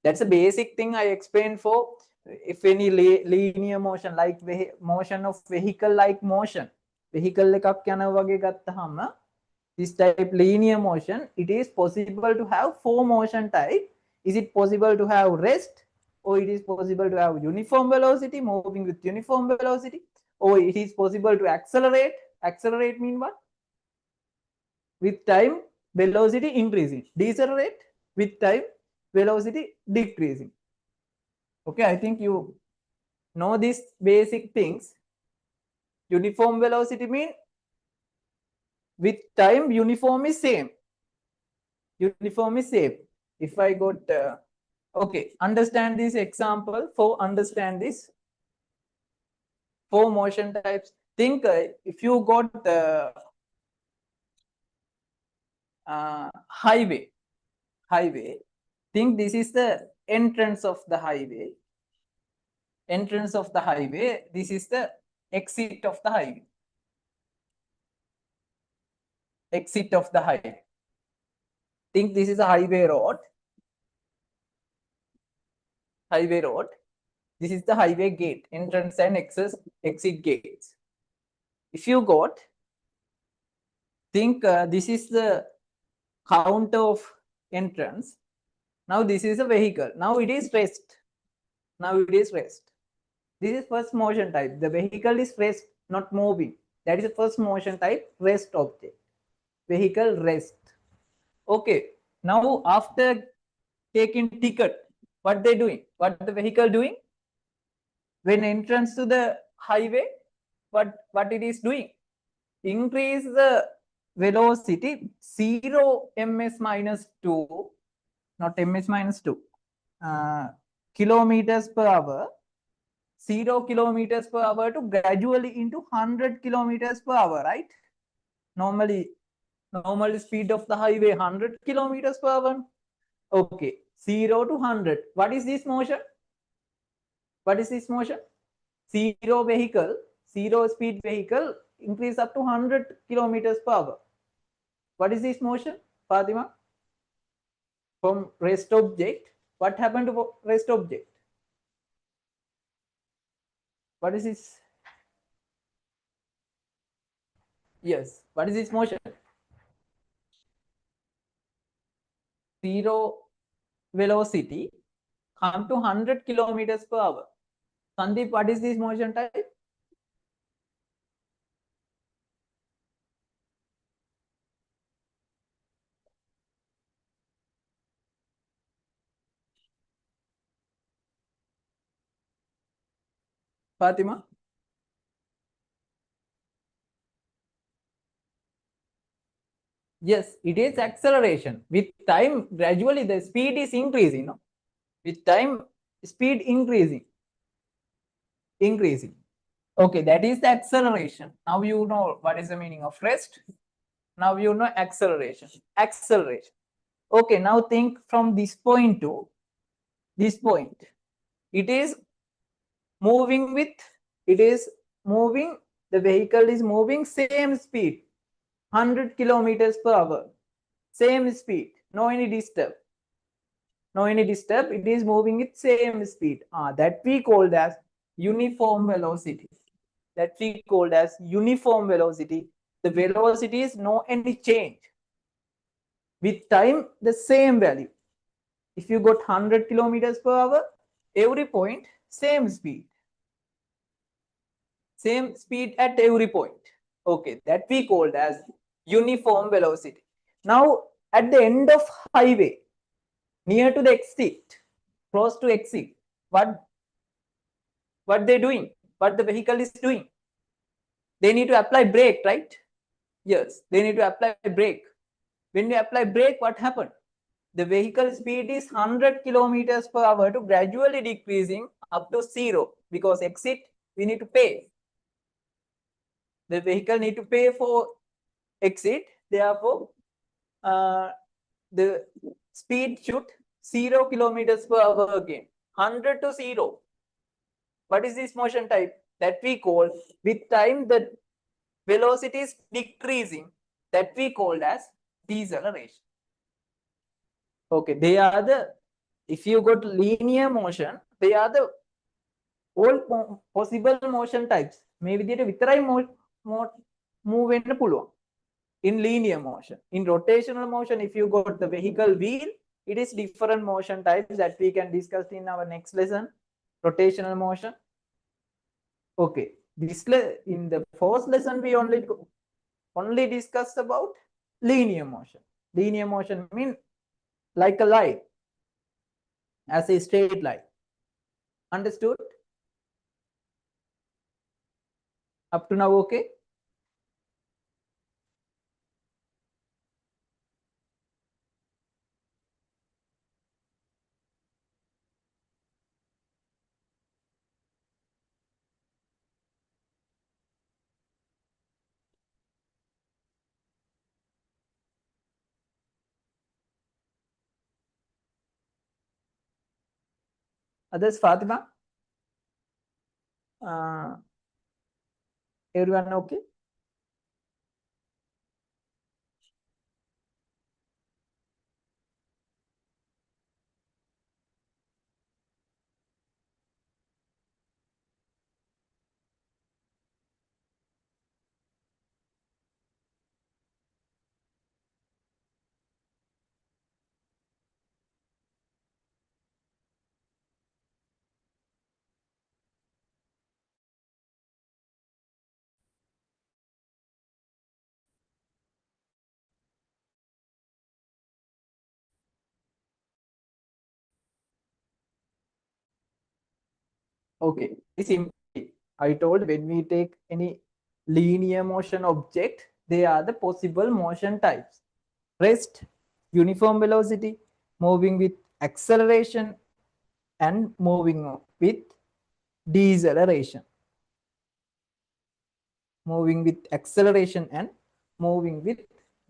That's a basic thing I explained for if any linear motion, like motion of vehicle like motion. Vehicle එකක් යනවා වගේ ගත්තහම this type linear motion, it is possible to have 4 motion type. Is it possible to have rest, or it is possible to have uniform velocity, moving with uniform velocity, or it is possible to accelerate? Accelerate mean what? With time, velocity increasing. Decelerate with time, velocity decreasing. Okay, I think you know these basic things. Uniform velocity mean with time uniform is same. Uniform is same. If I got okay, understand this example for understand this 4 motion types. Think if you got highway, think this is the entrance of the highway. Entrance of the highway. This is the exit of the highway. Exit of the highway. Think this is a highway road. Highway road. This is the highway gate, entrance and exit gates. If you got, think this is the counter of entrance. Now this is a vehicle. Now it is rest. Now it is rest. This is first motion type. The vehicle is rest, not moving. That is the first motion type, rest object. Vehicle rest. Okay. Now after taking ticket, what they doing? What the vehicle doing? When entrance to the highway, what it is doing? Increase the velocity 0 ms minus 2, not ms minus 2, kilometers per hour, 0 kilometers per hour to gradually into 100 kilometers per hour, right? Normally speed of the highway 100 kilometers per hour. Okay, 0 to 100. What is this motion? What is this motion? 0 vehicle, 0 speed vehicle increase up to 100 kilometers per hour. What is this motion, Fatima? From rest object, what happened to rest object? What is this? Yes, what is this motion? 0 velocity come to 100 kilometers per hour. Sandeep, what is this motion type? Fatima? Yes, it is acceleration. With time, gradually the speed is increasing. No? With time, speed increasing. Okay, that is the acceleration. Now you know what is the meaning of rest. Now you know acceleration. Acceleration. Okay, now think from this point to this point. It is moving with, the vehicle is moving same speed, 100 kilometers per hour. Same speed, no any disturb. It is moving with same speed. That we called as uniform velocity. The the velocity is no any change. With time, the same value. If you got 100 kilometers per hour, every point, same speed. Same speed at every point. Okay, that we called as uniform velocity. Now, at the end of highway, near to the exit, close to exit, what they're doing, what the vehicle is doing? They need to apply brake, right? Yes, they need to apply brake. When you apply brake, what happened? The vehicle speed is 100 kilometers per hour to gradually decreasing up to 0, because exit we need to pay. The vehicle need to pay for exit. Therefore, the speed should 0 kilometers per hour again. 100 to 0. What is this motion type? That we call, with time the velocity is decreasing, that we called as deceleration. Okay, they are the, if you got linear motion, they are the all possible motion types. Maybe they විතරයි move වෙන්න පුළුවන්. In linear motion. In rotational motion, if you got the vehicle wheel, it is different motion types that we can discuss in our next lesson. Rotational motion. Okay, this in the first lesson we only discussed about linear motion. Linear motion means like a line, as a straight line. Understood? Up to now, okay? Others, Fatima? Everyone okay? Okay, simply, I told when we take any linear motion object, they are the possible motion types. Rest, uniform velocity, moving with acceleration, and moving with deceleration. Moving with acceleration and moving with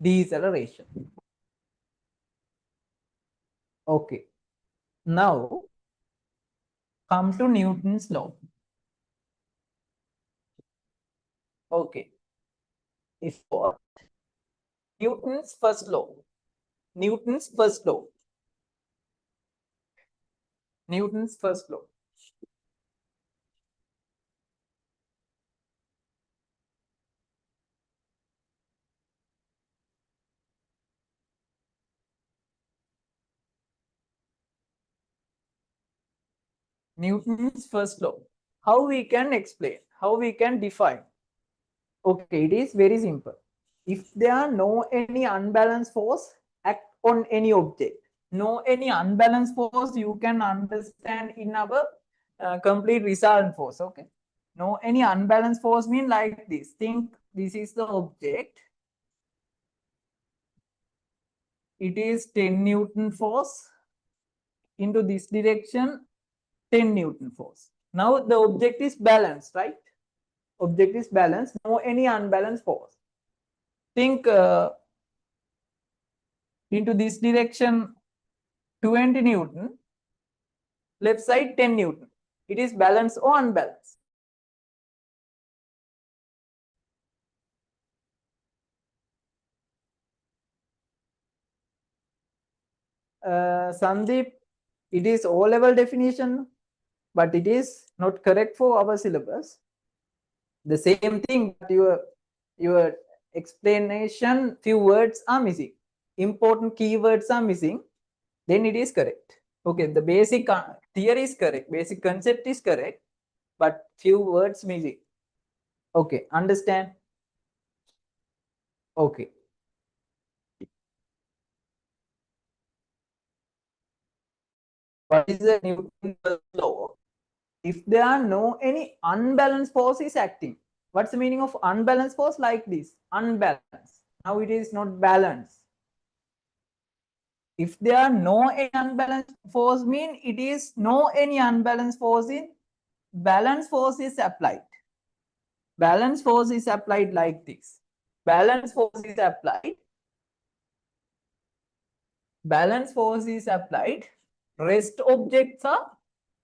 deceleration. Okay, now come to Newton's law. Okay, if what? Newton's first law. Newton's first law. Newton's first law. Newton's first law. How we can explain? How we can define? Okay, it is very simple. If there are no any unbalanced force act on any object, no any unbalanced force, you can understand in our complete resultant force. Okay, no any unbalanced force mean like this. Think this is the object. It is 10 Newton force into this direction, 10 Newton force. Now the object is balanced, right? Object is balanced, no any unbalanced force. Think into this direction 20 Newton, left side 10 Newton. It is balanced or unbalanced? Sandeep, it is O-level definition, but it is not correct for our syllabus. The same thing, but your explanation, few words are missing, important keywords are missing, then it is correct. Okay, the basic theory is correct, basic concept is correct, but few words missing. Okay, understand? Okay. What is the Newton's law? If there are no any unbalanced force is acting. What's the meaning of unbalanced force? Like this, unbalanced. Now it is not balanced. If there are no any unbalanced force, mean it is no any unbalanced force in balance force is applied. Balance force is applied like this. Balance force is applied. Balance force is applied. Rest objects are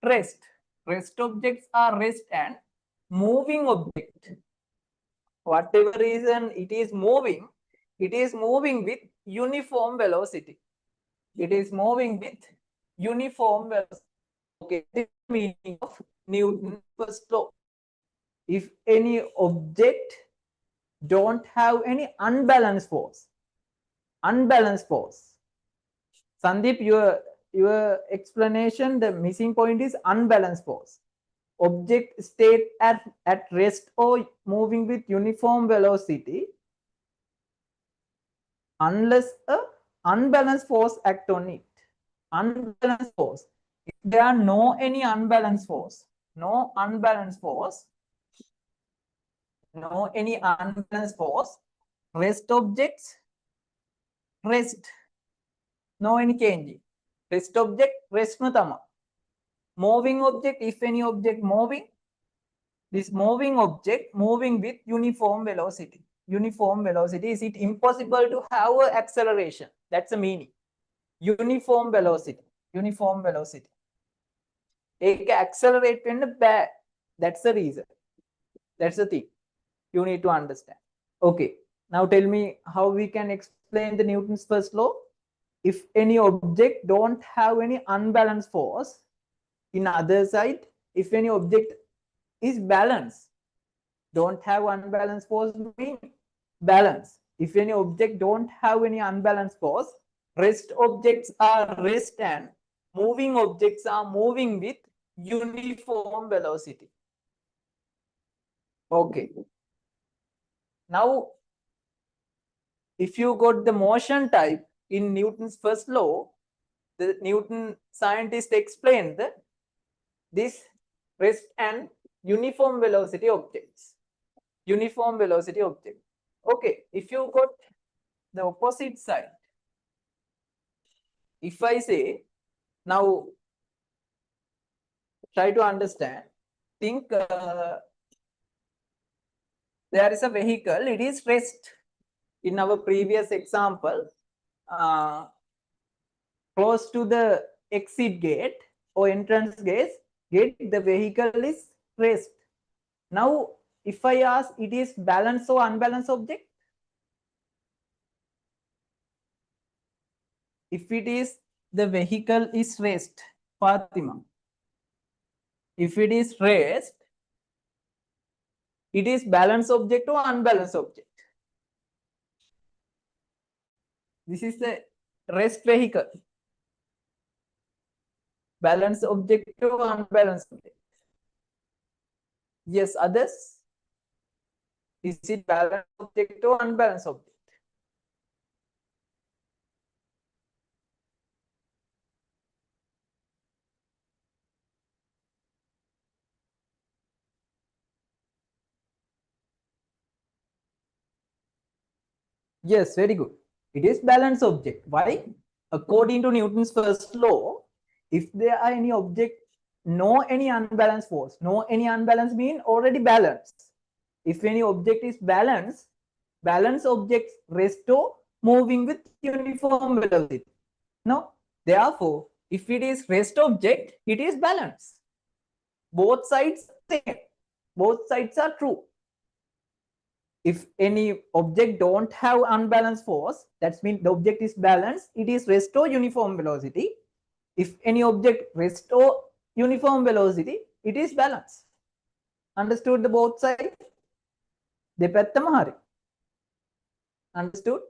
rest. Rest objects are rest and moving object. Whatever reason it is moving with uniform velocity. It is moving with uniform velocity. Okay, this is the meaning of Newton's first law. If any object don't have any unbalanced force, Sandeep, your explanation, the missing point is unbalanced force. Object state at rest or moving with uniform velocity unless a unbalanced force act on it. Unbalanced force. If there are no any unbalanced force, no any unbalanced force, rest objects rest. No any change. Rest object rest no tama. Moving object, if any object moving, this moving object moving with uniform velocity. Uniform velocity, is it impossible to have an acceleration? That's the meaning. Uniform velocity. Uniform velocity. It accelerate when bad. That's the reason. That's the thing you need to understand. Okay, now tell me how we can explain the Newton's first law. If any object don't have any unbalanced force, in other side, if any object is balanced, don't have unbalanced force, mean balance. If any object don't have any unbalanced force, rest objects are rest and moving objects are moving with uniform velocity. Okay. Now, if you got the motion type in Newton's first law, the Newton scientist explained that this rest and uniform velocity objects. Uniform velocity object. Okay, if you got the opposite side, if I say, now try to understand, think there is a vehicle, it is rest. In our previous example, close to the exit gate or entrance gate, the vehicle is rest. Now, if I ask, it is balanced or unbalanced object? If it is, the vehicle is rest, Fatima. If it is rest, it is balanced object or unbalanced object? This is the rest vehicle. Balanced object or unbalanced object? Yes, others? Is it balanced object or unbalanced object? Yes, very good. It is balanced object. Why? According to Newton's first law, if there are any object, no any unbalanced force, no any unbalanced mean already balanced. If any object is balanced, balanced objects rest or moving with uniform velocity. No, therefore, if it is rest object, it is balanced. Both sides same. Both sides are true. If any object don't have unbalanced force, that means the object is balanced, it is rest or uniform velocity. If any object rest or uniform velocity, it is balanced. Understood the both sides? Depattama hari. Understood?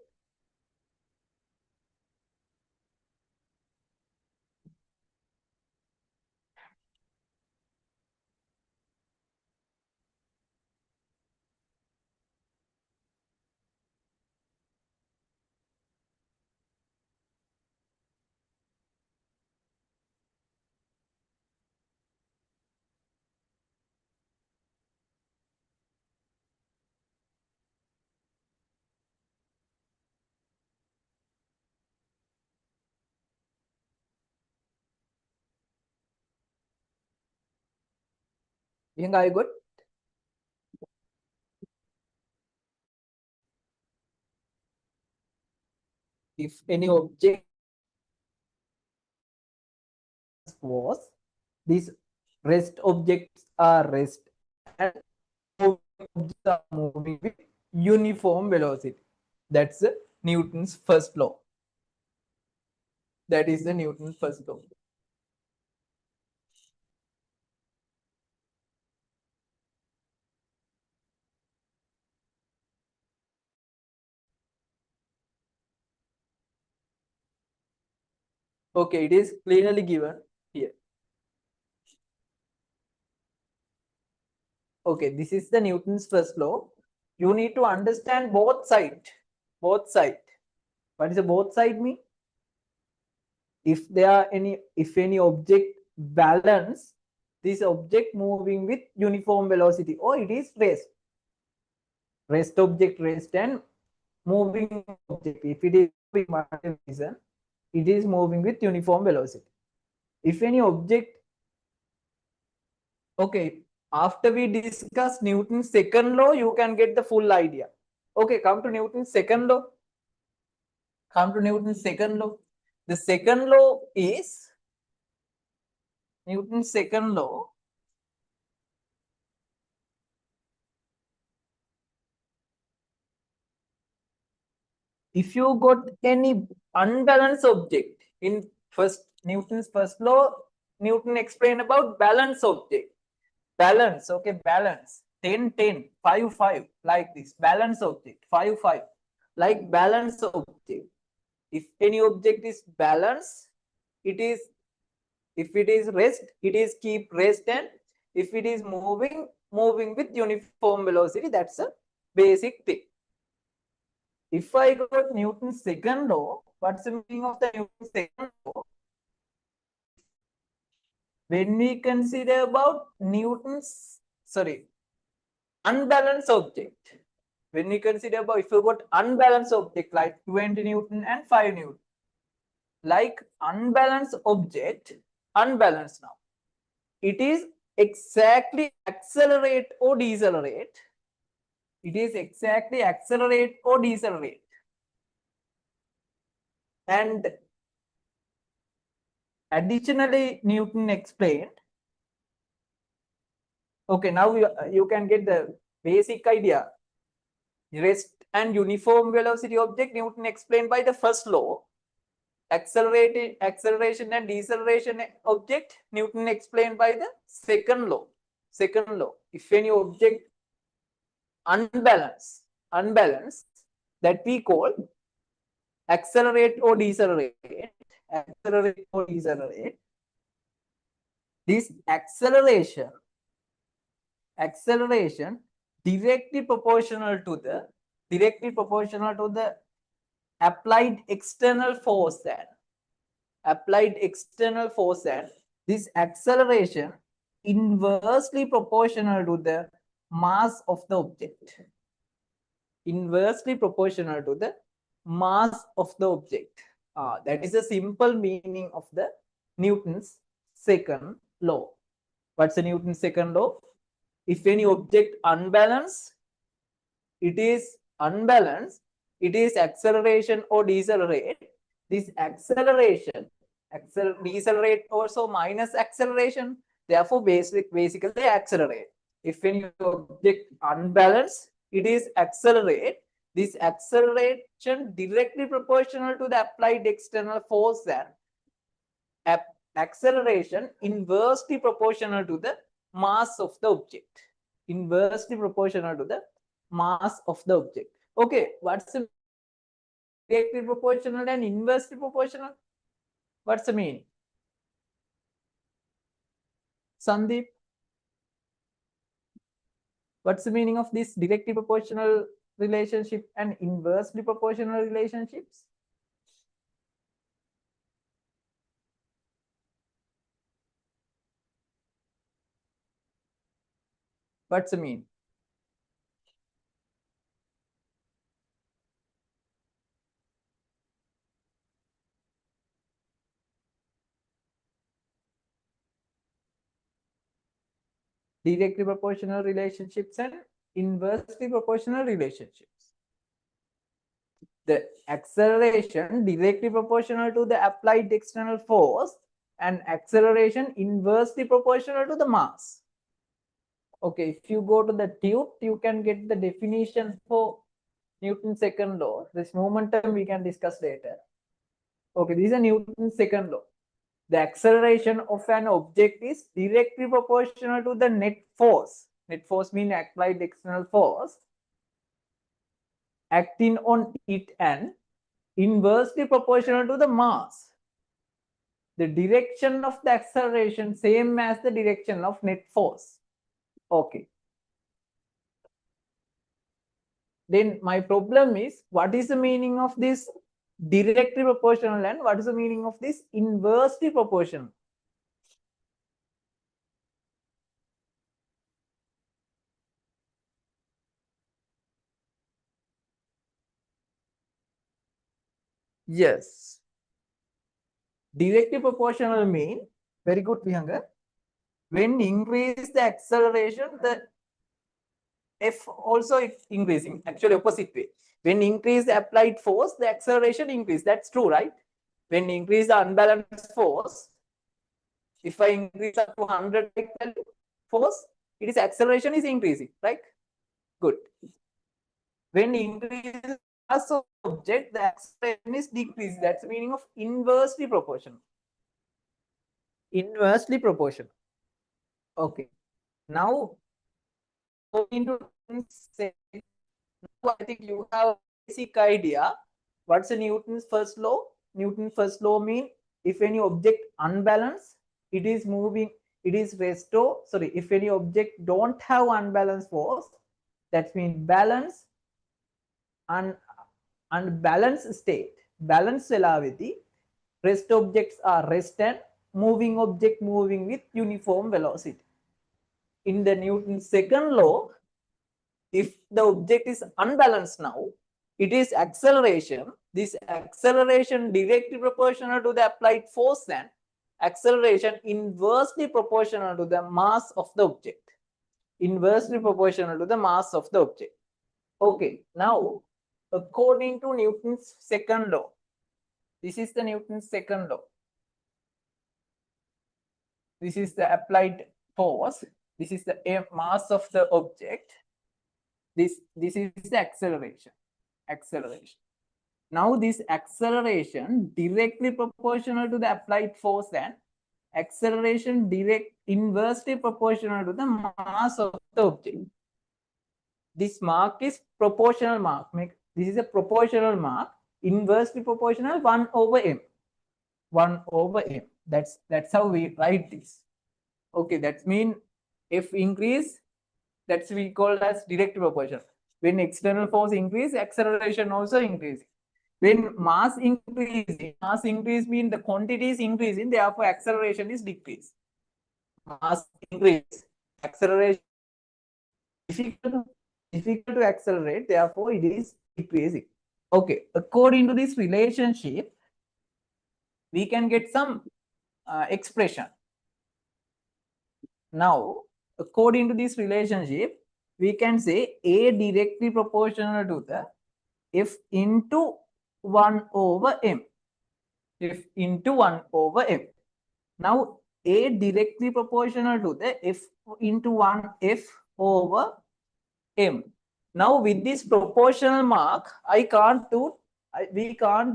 You think I good? If any object was, these rest objects are rest and objects are moving with uniform velocity. That's the Newton's first law. That is the Newton's first law. Okay, it is clearly given here. Okay, this is the Newton's first law. You need to understand both sides. Both side. What is a both side mean? If there are any object balance, this object moving with uniform velocity, or it is rest object rest and moving object. If it is moving whatever reason, it is moving with uniform velocity. If any object, okay, after we discuss Newton's second law, you can get the full idea. Okay, come to Newton's second law. Come to Newton's second law. The second law is Newton's second law. If you got any unbalanced object in Newton's first law, Newton explained about balance object. Balance, okay, balance. 10, 10, 5, 5, like this. Balance object, 5, 5, like balance object. If any object is balanced, it is, if it is rest, it is keep rest, and if it is moving with uniform velocity. That's a basic thing. If I got Newton's second law, what's the meaning of the Newton's second law? When we consider about unbalanced object, when we consider about, if you got unbalanced object like 20 Newton and 5 Newton, like unbalanced object, unbalanced now, it is exactly accelerate or decelerate. It is exactly accelerate or decelerate. And additionally, Newton explained, okay, now you can get the basic idea. Rest and uniform velocity object, Newton explained by the first law. Acceleration and deceleration object, Newton explained by the second law. Second law. If any object unbalanced, that we call accelerate or decelerate. Accelerate or decelerate. This acceleration directly proportional to the applied external force, and this acceleration inversely proportional to the mass of the object. Inversely proportional to the mass of the object. That is the simple meaning of the Newton's second law. What's the Newton's second law? If any object unbalanced, it is acceleration or decelerate. This acceleration, decelerate also minus acceleration. Therefore, basically accelerate. If any object unbalanced, it is accelerate. This acceleration directly proportional to the applied external force, and acceleration inversely proportional to the mass of the object. Inversely proportional to the mass of the object. Okay, what's the directly proportional and inversely proportional? What's the meaning? Sandeep, what's the meaning of this directly proportional relationship and inversely proportional relationships? What's the meaning? Directly proportional relationships and inversely proportional relationships. The acceleration directly proportional to the applied external force and acceleration inversely proportional to the mass. Okay, if you go to the tube, you can get the definition for Newton's second law. This momentum we can discuss later. Okay, this is a Newton's second law. The acceleration of an object is directly proportional to the net force. Net force means applied external force acting on it and inversely proportional to the mass. The direction of the acceleration same as the direction of net force. Okay. Then my problem is, what is the meaning of this directly proportional and what is the meaning of this inversely proportional? Yes. Directly proportional mean, very good, Vihanga. When increase the acceleration, the F also increasing, actually opposite way. When increase the applied force, the acceleration increase. That's true, right? When increase the unbalanced force, if I increase up to 100 force, it is acceleration is increasing, right? Good. When increase mass of object, the acceleration is decreasing. That's the meaning of inversely proportional. Inversely proportional. Okay. Now, into I think you have a basic idea. What's the Newton's first law? Newton's first law means if any object unbalanced, it is moving, it is restore. Sorry, if any object don't have unbalanced force, that means balance and unbalanced state. Balanced velocity, rest objects are rest and moving object moving with uniform velocity. In the Newton's second law, if the object is unbalanced now, it is acceleration. This acceleration directly proportional to the applied force and acceleration inversely proportional to the mass of the object. Inversely proportional to the mass of the object. Okay, now according to Newton's second law, this is the Newton's second law. This is the applied force. This is the mass of the object. This is the acceleration. Now this acceleration directly proportional to the applied force and acceleration inversely proportional to the mass of the object. This mark is proportional mark. This is a proportional mark, inversely proportional 1 over m. 1 over m. That's how we write this. Okay, that means if increase, that's we call as direct proportional. When external force increase, acceleration also increasing. When mass increase means the quantity is increasing, therefore acceleration is decreased. Mass increase, acceleration difficult to accelerate, therefore it is decreasing. Okay, according to this relationship, we can get some expression. Now, according to this relationship, we can say A directly proportional to the F into 1 over M. F into 1 over M. Now, A directly proportional to the F into 1 F over M. Now, with this proportional mark, we can't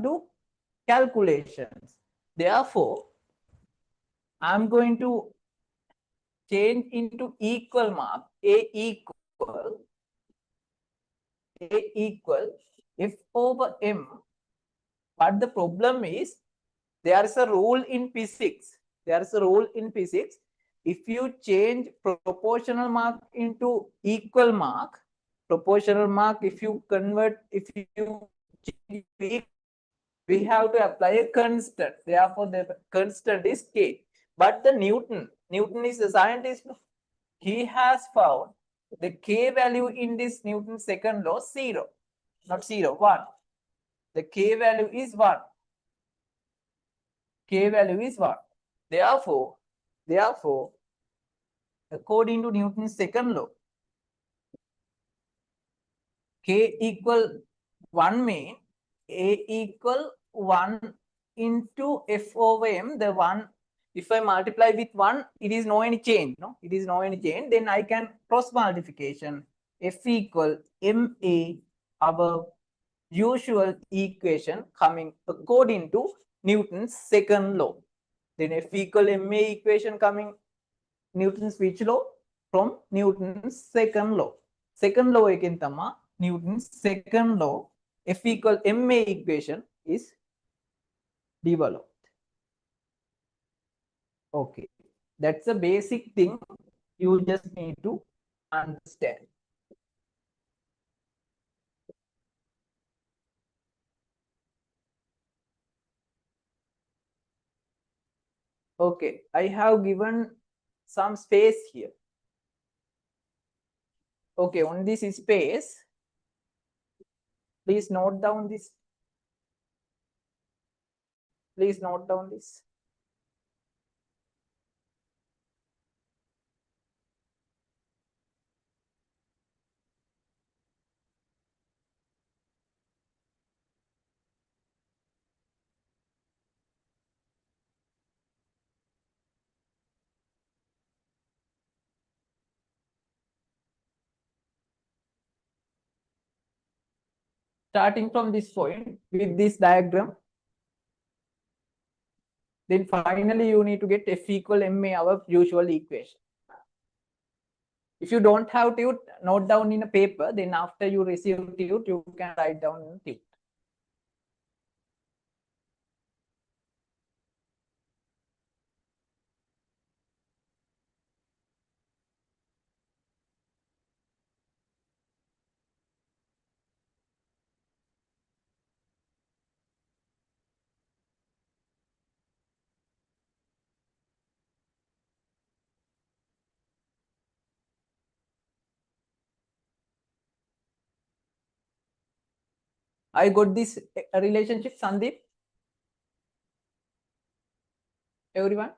do calculations. Therefore, I'm going to change into equal mark. A equal F over M But the problem is there is a rule in physics. There is a rule in physics. If you change proportional mark into equal mark, proportional mark, if you convert, if you change, we have to apply a constant. Therefore, the constant is K. But the Newton is a scientist. He has found the K value in this Newton's second law 0, not 0, 1. The K value is 1. K value is 1. Therefore, according to Newton's second law, K equal 1 mean A equal 1 into F over M. The 1, if I multiply with 1, it is no any change. No, it is no any change. Then I can cross multiplication. F equal MA, our usual equation coming according to Newton's second law. Then F equal MA equation coming Newton's which law? From Newton's second law. Second law again tama Newton's second law. F equal MA equation is developed. Okay, that's a basic thing you just need to understand. Okay, I have given some space here. Okay, on this space, please note down this. Please note down this. Starting from this point with this diagram, then finally you need to get F equal MA, our usual equation. If you don't have tut, note down in a paper, then after you receive tut, you can write down in tut. I got this relationship, Sandeep. Everyone?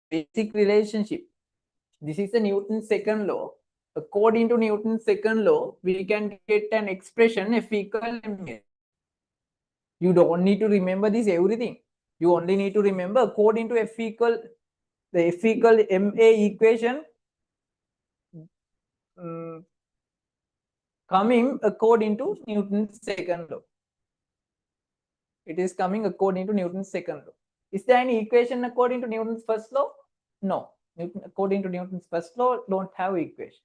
Basic relationship. This is the Newton's second law. According to Newton's second law, we can get an expression F equal MA. You don't need to remember this everything. You only need to remember according to F equal, the F equal MA equation coming according to Newton's second law. It is coming according to Newton's second law. Is there any equation according to Newton's first law? No. According to Newton's first law, don't have equation.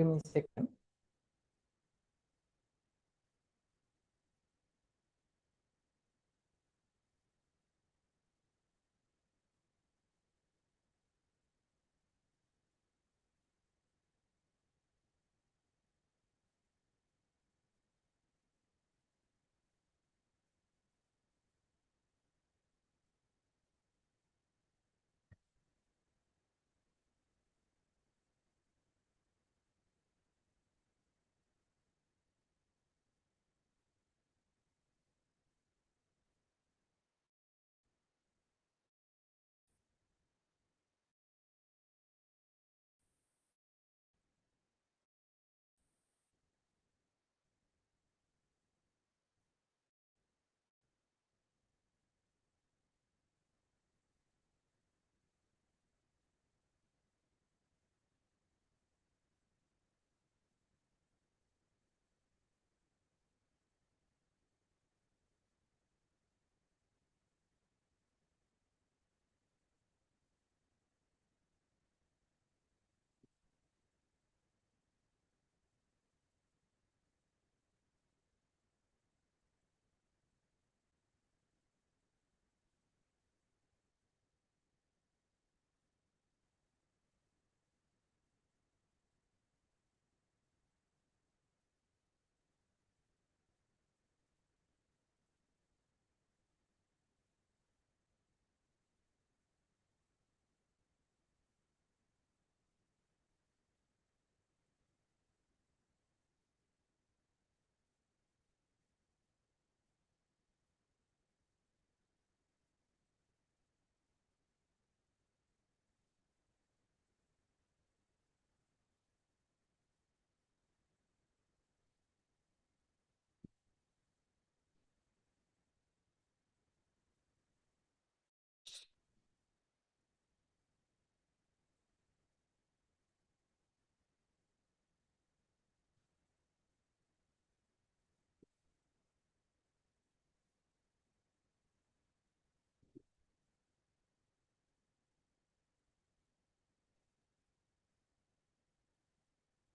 Give me a second.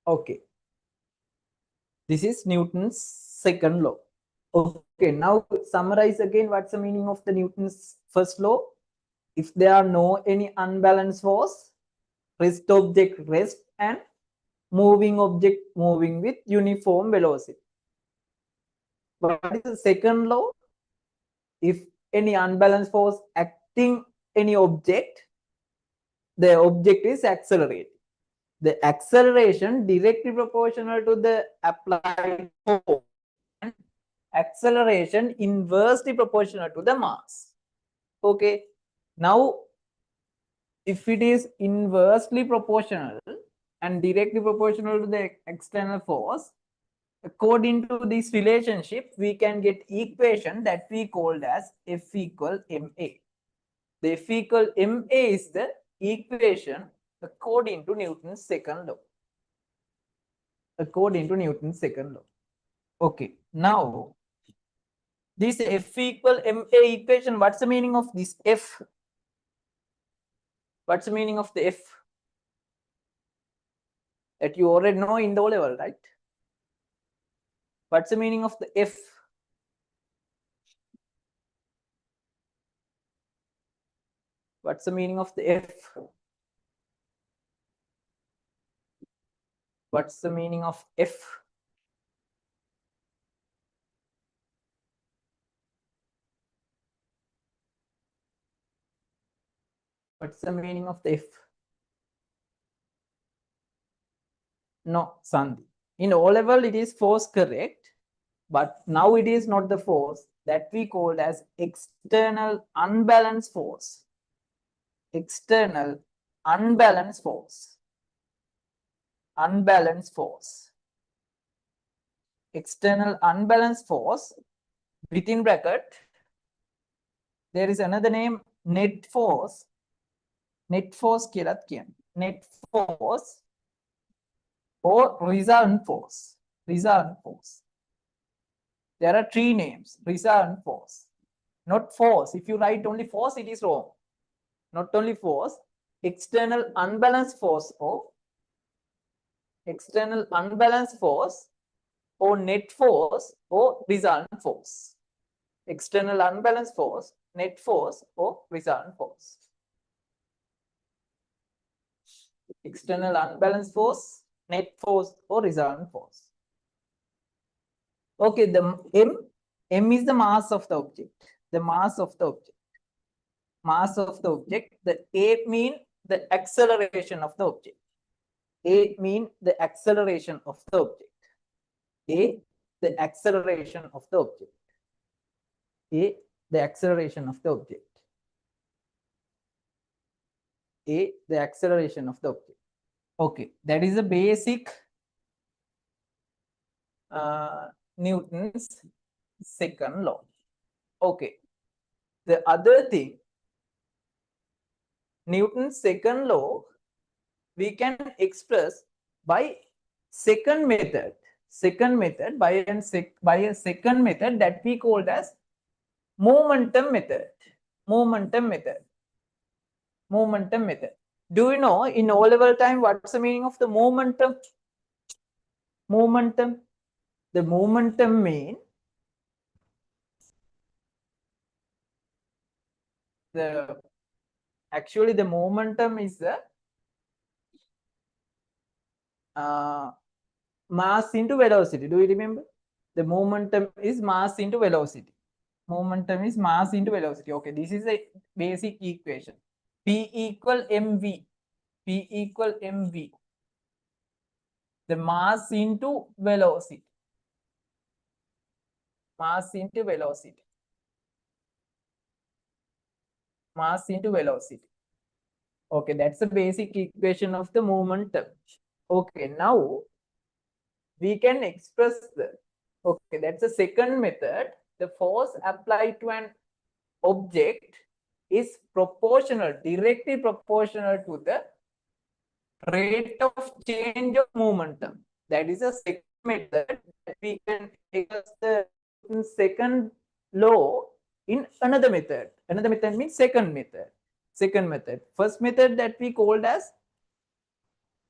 Okay, this is Newton's second law. Okay, now summarize again what's the meaning of the Newton's first law. If there are no any unbalanced force, rest object rest and moving object moving with uniform velocity. What is the second law? If any unbalanced force acting any object, the object is accelerated. The acceleration directly proportional to the applied force and acceleration inversely proportional to the mass. Okay, now if it is inversely proportional and directly proportional to the external force, according to this relationship, we can get equation that we called as F equal ma. The F equal ma is the equation according to Newton's second law. According to Newton's second law. Okay, now this F equal ma equation, what's the meaning of this F? What's the meaning of the F? That you already know in the O level, right? What's the meaning of the F? What's the meaning of the F? What's the meaning of F? What's the meaning of the F? No, Sandhi. In O level, it is force, correct, but now it is not the force that we called as external unbalanced force. External unbalanced force. Unbalanced force. External unbalanced force, within bracket, there is another name, net force. Net force කියලා කියන්නේ. Net force or resultant force. Resultant force. There are three names. Resultant force. Not force. If you write only force, it is wrong. Not only force, external unbalanced force or external unbalanced force or net force or resultant force. External unbalanced force, net force or resultant force. External unbalanced force, net force or resultant force. Okay, the m is the mass of the object. The mass of the object. Mass of the object. The a mean the acceleration of the object. A mean the acceleration of the object. A, the acceleration of the object. A, the acceleration of the object. A, the acceleration of the object. Okay, that is the basic Newton's second law. Okay, the other thing, Newton's second law, we can express by second method. Second method by a second method that we called as momentum method. Momentum method. Momentum method. Do you know in O-level time what's the meaning of the momentum? Momentum. The momentum mean actually the momentum is the mass into velocity. Do you remember? The momentum is mass into velocity. Momentum is mass into velocity. Okay, this is a basic equation. P equal mv. P equal mv. The mass into velocity. Mass into velocity. Mass into velocity. Okay, that's the basic equation of the momentum. Okay, now we can express the, okay, that's the second method. The force applied to an object is proportional, directly proportional to the rate of change of momentum. That is a second method that we can express the second law in another method. Another method means second method. Second method. First method that we called as,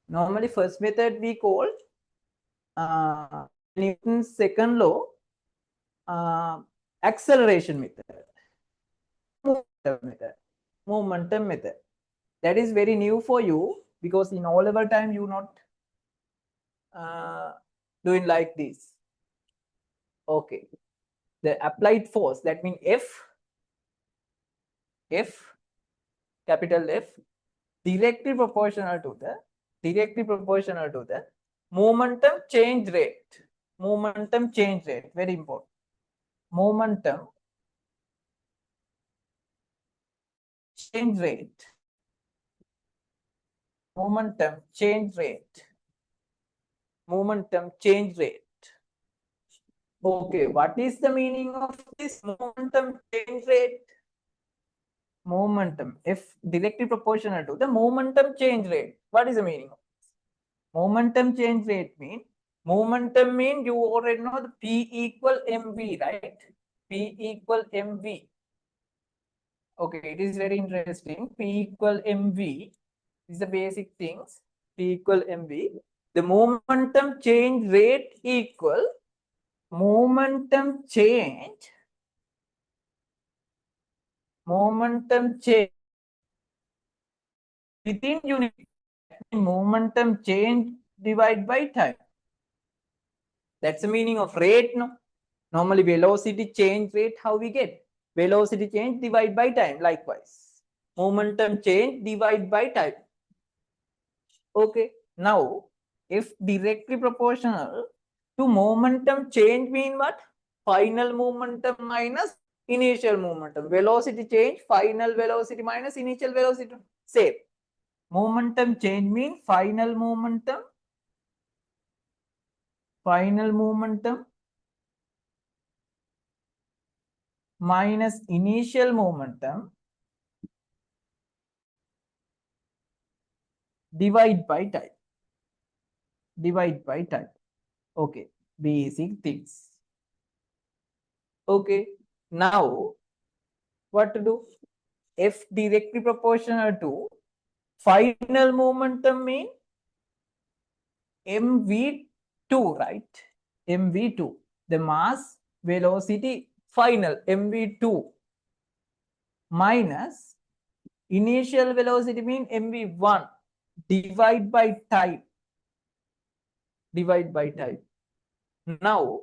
normally first method we call Newton's second law acceleration method. Momentum method. Momentum method. That is very new for you because in O-level time you not doing like this. Okay. The applied force, that means F, capital F, directly proportional to the momentum change rate. Momentum change rate, very important. Momentum change rate. Momentum change rate. Momentum change rate. Okay, what is the meaning of this momentum change rate? Momentum, F directly proportional to the momentum change rate. What is the meaning of this? Momentum change rate mean, momentum mean you already know the P equal mv, right? P equal mv. Okay, it is very interesting. P equal mv is the basic things. P equal mv. The momentum change rate equal momentum change within unit. Momentum change divided by time. That's the meaning of rate, no? Normally velocity change rate, how we get? Velocity change divided by time, likewise. Momentum change divided by time. Okay, now if directly proportional to momentum change mean what? Final momentum minus initial momentum. Velocity change, final velocity minus initial velocity. Same. Momentum change mean final momentum minus initial momentum divide by time. Okay, basic things. Okay, now what to do? F directly proportional to final momentum mean mv2, right? mv2, the mass velocity final mv2 minus initial velocity mean mv1 divide by time. Now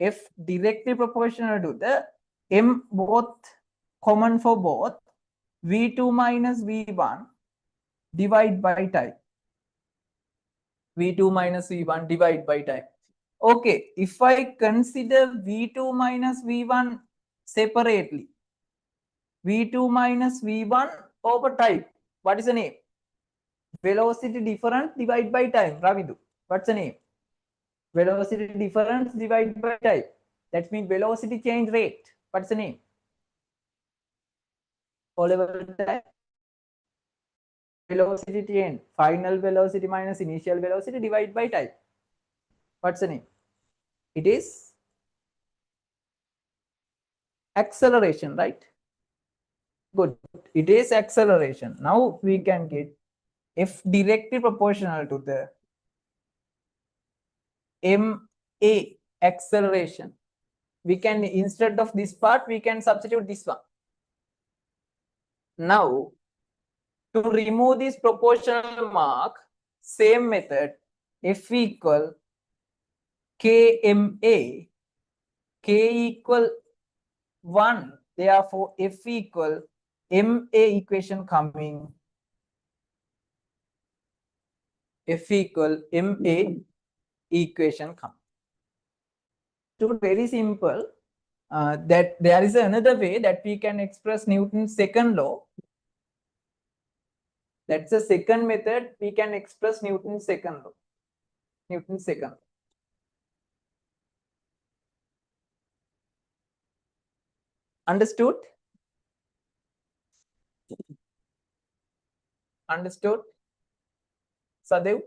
f directly proportional to the m, both common for both, v2 minus v1 divide by time. v2 minus v1 divide by time. Okay, if I consider v2 minus v1 separately, v2 minus v1 over time, what is the name? Velocity difference divided by time. Ravidu, what's the name? Velocity difference divided by time. That means velocity change rate. What's the name? All over time. Velocity change. Final velocity minus initial velocity divided by time. What's the name? It is acceleration, right? Good. It is acceleration. Now we can get f directly proportional to the ma acceleration. We can, instead of this part, we can substitute this one. Now, to remove this proportional mark, same method, f equal kma, k equal 1. Therefore, f equal ma equation coming. F equal ma equation coming. So very simple. That there is another way that we can express Newton's second law. That's the second method we can express Newton's second law. Newton's second law. Understood? Understood? Sadev?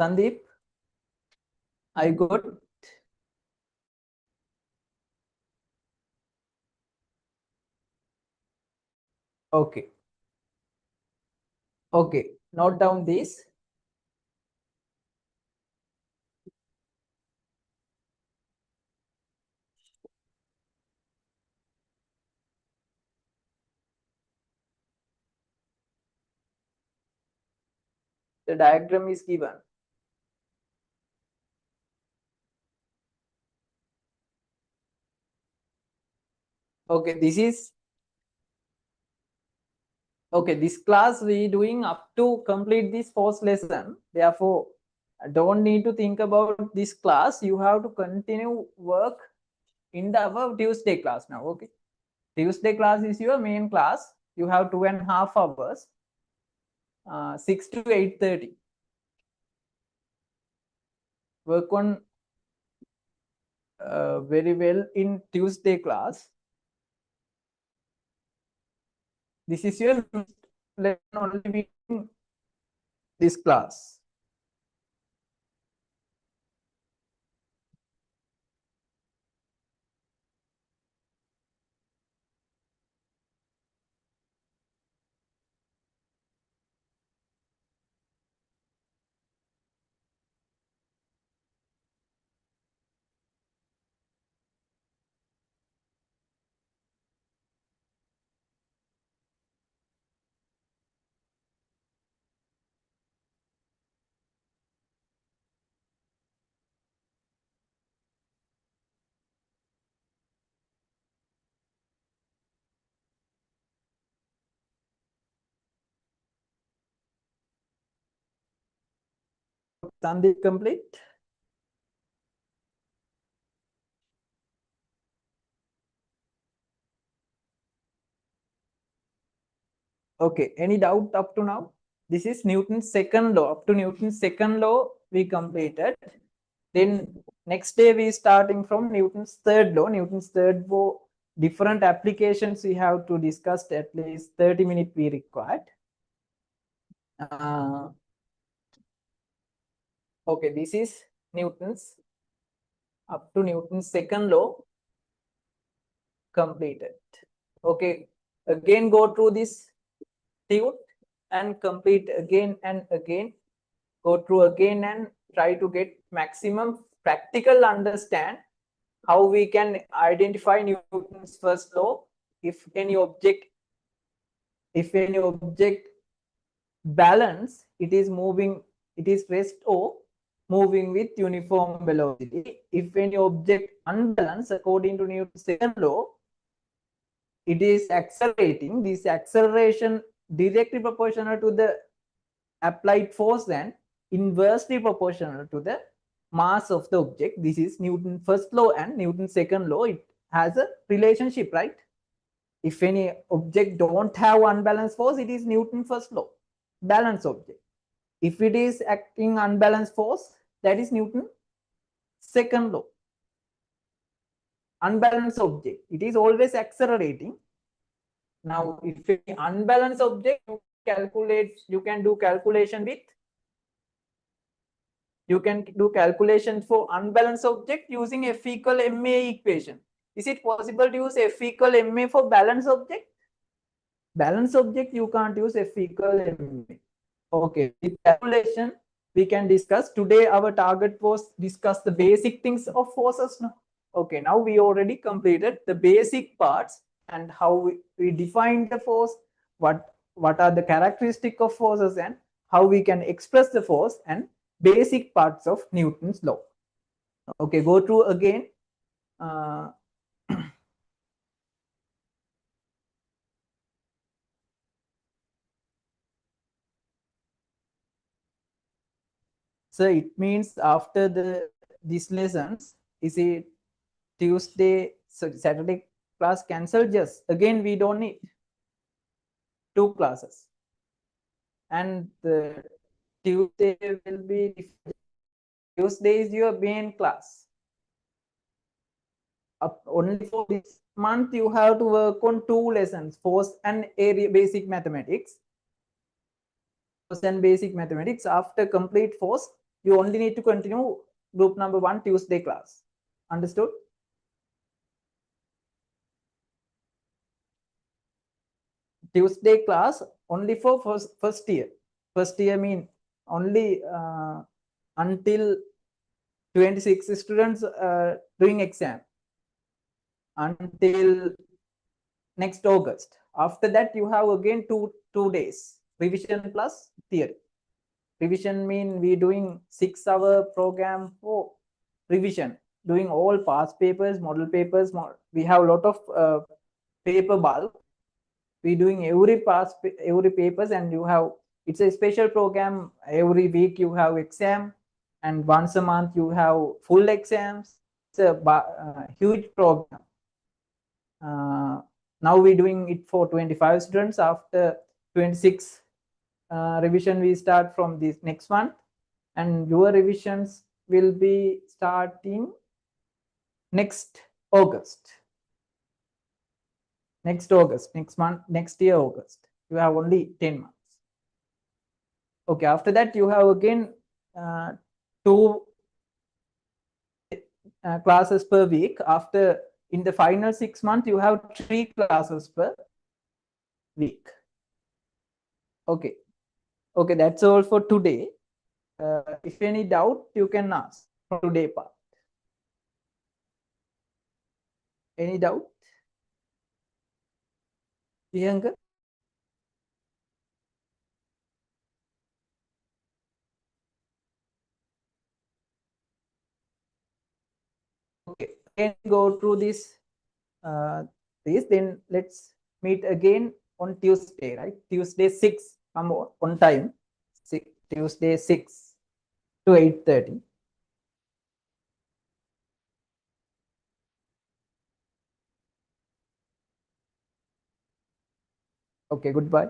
Sandeep? I got. Okay. Okay. Note down this. The diagram is given. Okay, this is okay. This class we doing up to complete this first lesson. Therefore, don't need to think about this class. You have to continue work in the our Tuesday class now. Okay, Tuesday class is your main class. You have 2.5 hours, 6 to 8:30. Work on very well in Tuesday class. This is your lesson only in this class. Sandeep complete. Okay, any doubt up to now? This is Newton's second law. Up to Newton's second law we completed. Then next day we starting from Newton's third law. Newton's third law, different applications we have to discuss, at least 30 minutes we required. Okay, this is Newton's, up to Newton's second law completed. Okay, again go through this tune and complete again and again. Go through again and try to get maximum practical understand how we can identify Newton's first law. If any object balance, it is moving, it is rest or moving with uniform velocity. If any object unbalanced according to Newton's second law, it is accelerating. This acceleration directly proportional to the applied force and inversely proportional to the mass of the object. This is Newton's first law and Newton's second law. It has a relationship, right? If any object don't have unbalanced force, it is Newton's first law, balance object. If it is acting unbalanced force, that is Newton's second law. Unbalanced object, it is always accelerating. Now, if any unbalanced object, you can do calculation with, you can do calculation for unbalanced object using F equal ma equation. Is it possible to use F equal ma for balanced object? Balanced object, you can't use F equal ma. Okay, with calculation, we can discuss. Today, our target was discuss the basic things of forces. No? Okay, now we already completed the basic parts and how we define the force, what are the characteristic of forces and how we can express the force and basic parts of Newton's law. Okay, go through again. So it means after these lessons, is it Tuesday, Saturday class cancelled? Just again, we don't need 2 classes. And the Tuesday will be, Tuesday is your main class. Only for this month, you have to work on 2 lessons, force and area, basic mathematics. Force and basic mathematics. After complete force, you only need to continue group number 1 Tuesday class. Understood? Tuesday class only for first year. First year mean only until 26 students doing exam until next August. After that, you have again two days revision plus theory. Revision mean we doing 6-hour program for revision, doing all past papers, model papers. We have a lot of paper bulk. We doing every papers, and you have, it's a special program. Every week you have exam, and once a month you have full exams. It's a huge program. Now we're doing it for 25 students. After 26 revision, we start from this next month, and your revisions will be starting next August. Next month, next year August. You have only 10 months. Okay, after that you have again 2 classes per week. After, in the final 6 months, you have 3 classes per week. Okay, that's all for today. If any doubt, you can ask from today part. Any doubt? Priyanka? Okay, again go through this. Then let's meet again on Tuesday, right? Tuesday 6, come on time. Tuesday 6 to 8:30. Okay, goodbye.